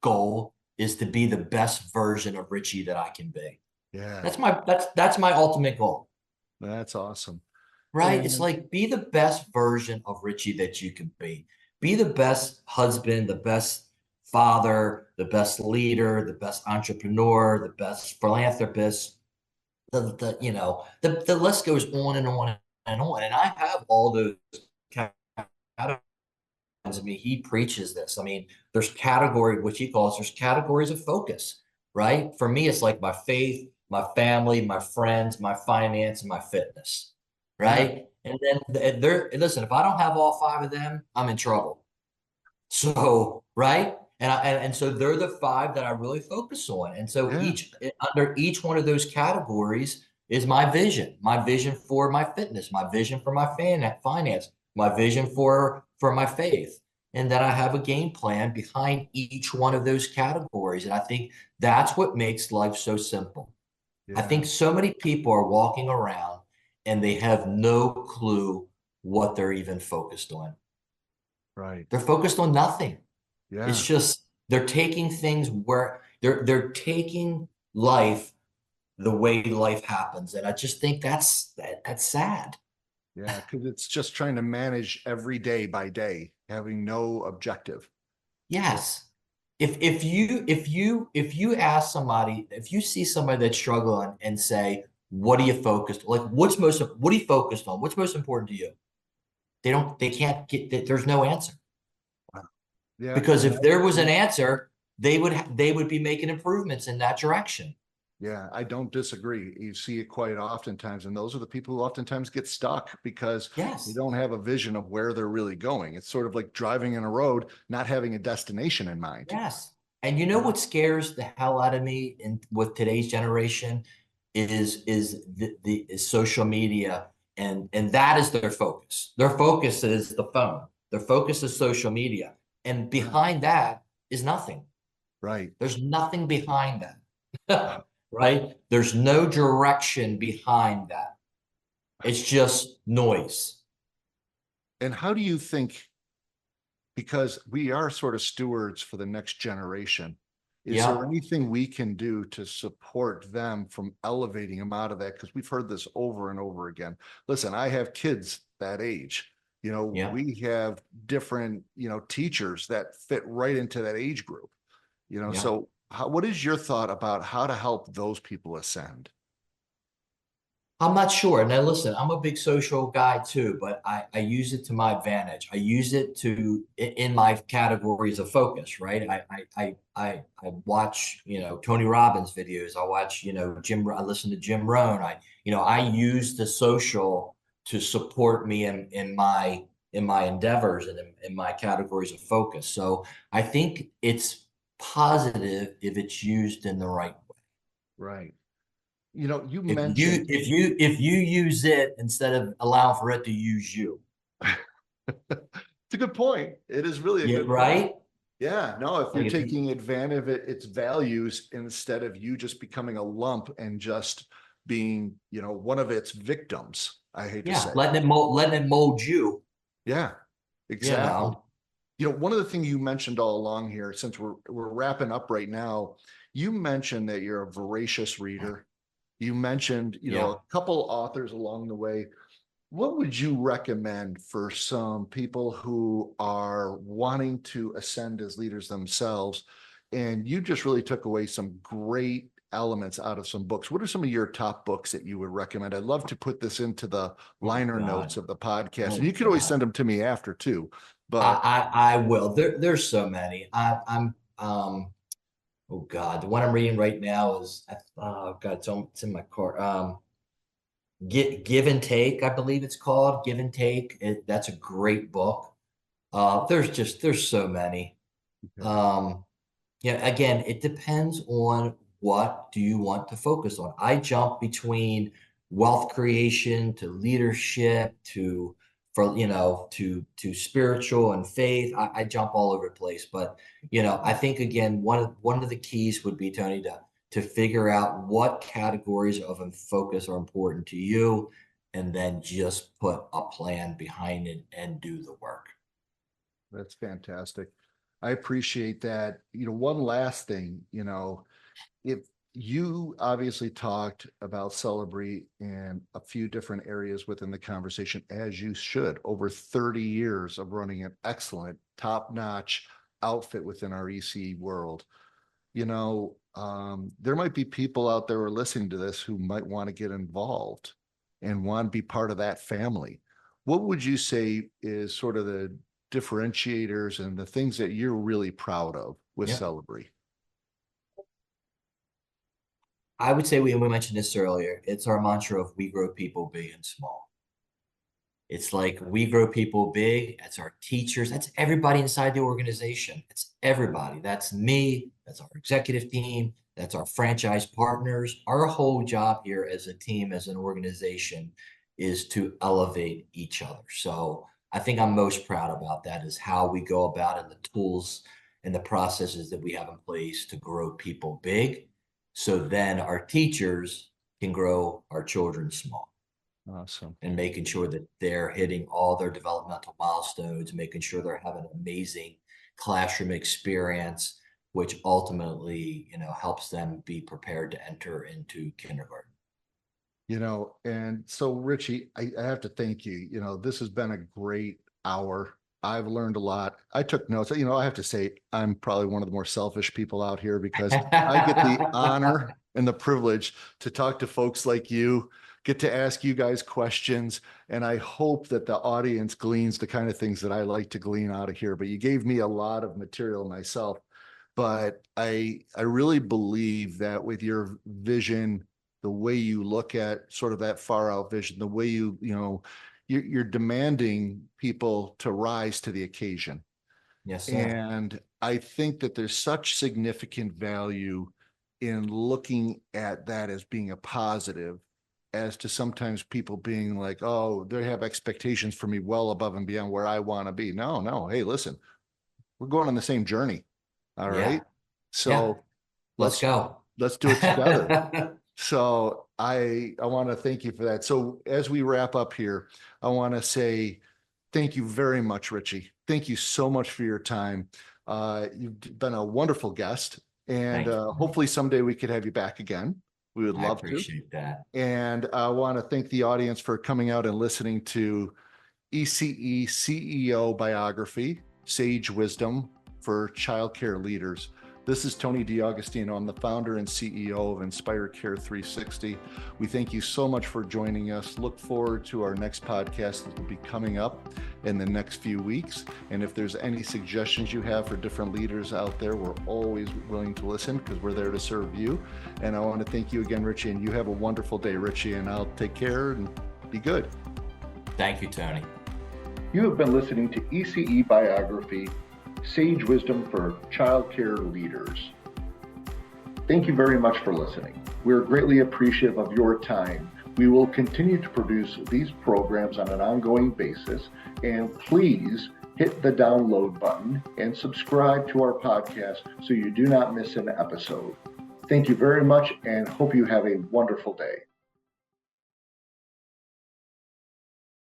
goal is to be the best version of Richie that I can be. Yeah. That's my ultimate goal, That's awesome. right? It's And like be the best version of Richie that you can be. Be the best husband, the best father, the best leader, the best entrepreneur, the best philanthropist. The list goes on and on and on. And I have all those categories. I mean, he preaches this. I mean, there's category, which he calls, there's categories of focus, right? For me, it's like my faith, my family, my friends, my finance, and my fitness, yeah, right? And then there, listen, if I don't have all five of them, I'm in trouble. So, right? And so they're the five that I really focus on. And so yeah, under each one of those categories is my vision for my fitness, my vision for my finance, my vision for my faith. And then I have a game plan behind each one of those categories. And I think that's what makes life so simple. I yeah, think so many people are walking around and they have no clue what they're even focused on. right. They're focused on nothing. It's Yeah, just they're taking things where they're taking life the way life happens. And I just think that's sad. yeah, because it's just trying to manage every day by day, having no objective. Yeah, Yes. If you ask somebody, if you see somebody that's struggling and say, what are you focused? Like what are you focused on? What's most important to you? They can't get, there's no answer. wow. Yeah, Because and if there was an answer, they would be making improvements in that direction. I don't disagree. You see it quite oftentimes, and those are the people who oftentimes get stuck because they Yes. don't have a vision of where they're really going. It's sort of like driving in a road, not having a destination in mind. Yes. And you know Yeah, what scares the hell out of me in with today's generation is social media, and that is their focus. Their focus is the phone. Their focus is social media. And yeah, behind that is nothing. right. There's nothing behind that. Wow. Right? There's no direction behind that. It's just noise. And how do you think, because we are sort of stewards for the next generation, is there Yep. anything we can do to support them from elevating them out of that? Because we've heard this over and over again. Listen, I have kids that age. Yep. We have different, teachers that fit right into that age group. Yep. So what is your thought about how to help those people ascend? I'm not sure. Now, listen, I'm a big social guy too, but I use it to my advantage. I use it in my categories of focus, right? I watch, Tony Robbins videos. I watch, I listen to Jim Rohn. I use the social to support me in my endeavors and in my categories of focus. So I think it's positive if it's used in the right way. Right. You know, you If you mentioned if you if you use it instead of allowing for it to use you. it's a good point. It is really a Yeah, good point. right? Yeah, no, if you're Like if you taking advantage of its values instead of you just becoming a lump and just being, one of its victims, I hate to yeah, say. letting it mold you, Yeah, you exactly. know. One of the things you mentioned all along here, since we're wrapping up right now, you mentioned that you're a voracious reader. You mentioned, Yeah. a couple authors along the way. What would you recommend for some people who are wanting to ascend as leaders themselves? And you just really took away some great elements out of some books. What are some of your top books that you would recommend? I'd love to put this into the Oh liner notes God. of the podcast. And Oh you could always God. send them to me after too. I But I, I will. There's so many. Oh God, the one I'm reading right now is oh God, it's in my car. Give and Take, I believe it's called. Give and Take. That's a great book. There's so many. okay. Um, Yeah, again, it depends on what do you want to focus on. I jump between wealth creation to leadership to spiritual and faith. I jump all over the place. But I think again, one of the keys would be, Tony, to figure out what categories of focus are important to you, and then just put a plan behind it and do the work. That's fantastic. I appreciate that. One last thing, if you obviously talked about Celebree in a few different areas within the conversation, as you should, over 30 years of running an excellent, top-notch outfit within our ECE world. There might be people out there who are listening to this who might want to get involved and want to be part of that family. What would you say is sort of the differentiators and the things that you're really proud of with Yeah. Celebree? I would say we mentioned this earlier. It's our mantra of we grow people big and small. It's like we grow people big. That's our teachers. That's everybody inside the organization. It's everybody. That's me. That's our executive team. That's our franchise partners. Our whole job here as a team, as an organization, is to elevate each other. So I think I'm most proud about that is how we go about and the tools and the processes that we have in place to grow people big. So then our teachers can grow our children small Awesome. and making sure that they're hitting all their developmental milestones, making sure they're having an amazing classroom experience, which ultimately, helps them be prepared to enter into kindergarten. And so Richie, I have to thank you. This has been a great hour. I've learned a lot. I took notes. I have to say, I'm probably one of the more selfish people out here because I get the honor and the privilege to talk to folks like you, get to ask you guys questions. And I hope that the audience gleans the kind of things that I like to glean out of here. But you gave me a lot of material myself. But I really believe that with your vision, the way you look at sort of that far out vision, the way you're demanding people to rise to the occasion. Yes, sir. And I think that there's such significant value in looking at that as being a positive, as to sometimes people being like, oh, they have expectations for me well above and beyond where I want to be. No, no. Hey, listen, we're going on the same journey. All Yeah. right. Yeah. So Let's let's go. let's do it together. So I want to thank you for that. So as we wrap up here, I want to say thank you very much, Richie. Thank you so much for your time. You've been a wonderful guest, and Thank you. hopefully someday we could have you back again. We would I love to. appreciate that. And I want to thank the audience for coming out and listening to ECE CEO Biography, Sage Wisdom for Childcare Leaders. This is Tony DiAugustino. I'm the founder and CEO of Inspire Care 360. We thank you so much for joining us. Look forward to our next podcast that will be coming up in the next few weeks. And if there's any suggestions you have for different leaders out there, we're always willing to listen because we're there to serve you. And I want to thank you again, Richie, and you have a wonderful day, Richie, and I'll take care and be good. Thank you, Tony. You have been listening to ECE Biography, Sage Wisdom for Childcare Leaders. Thank you very much for listening. We are greatly appreciative of your time. We will continue to produce these programs on an ongoing basis, and please hit the download button and subscribe to our podcast so you do not miss an episode. Thank you very much and hope you have a wonderful day.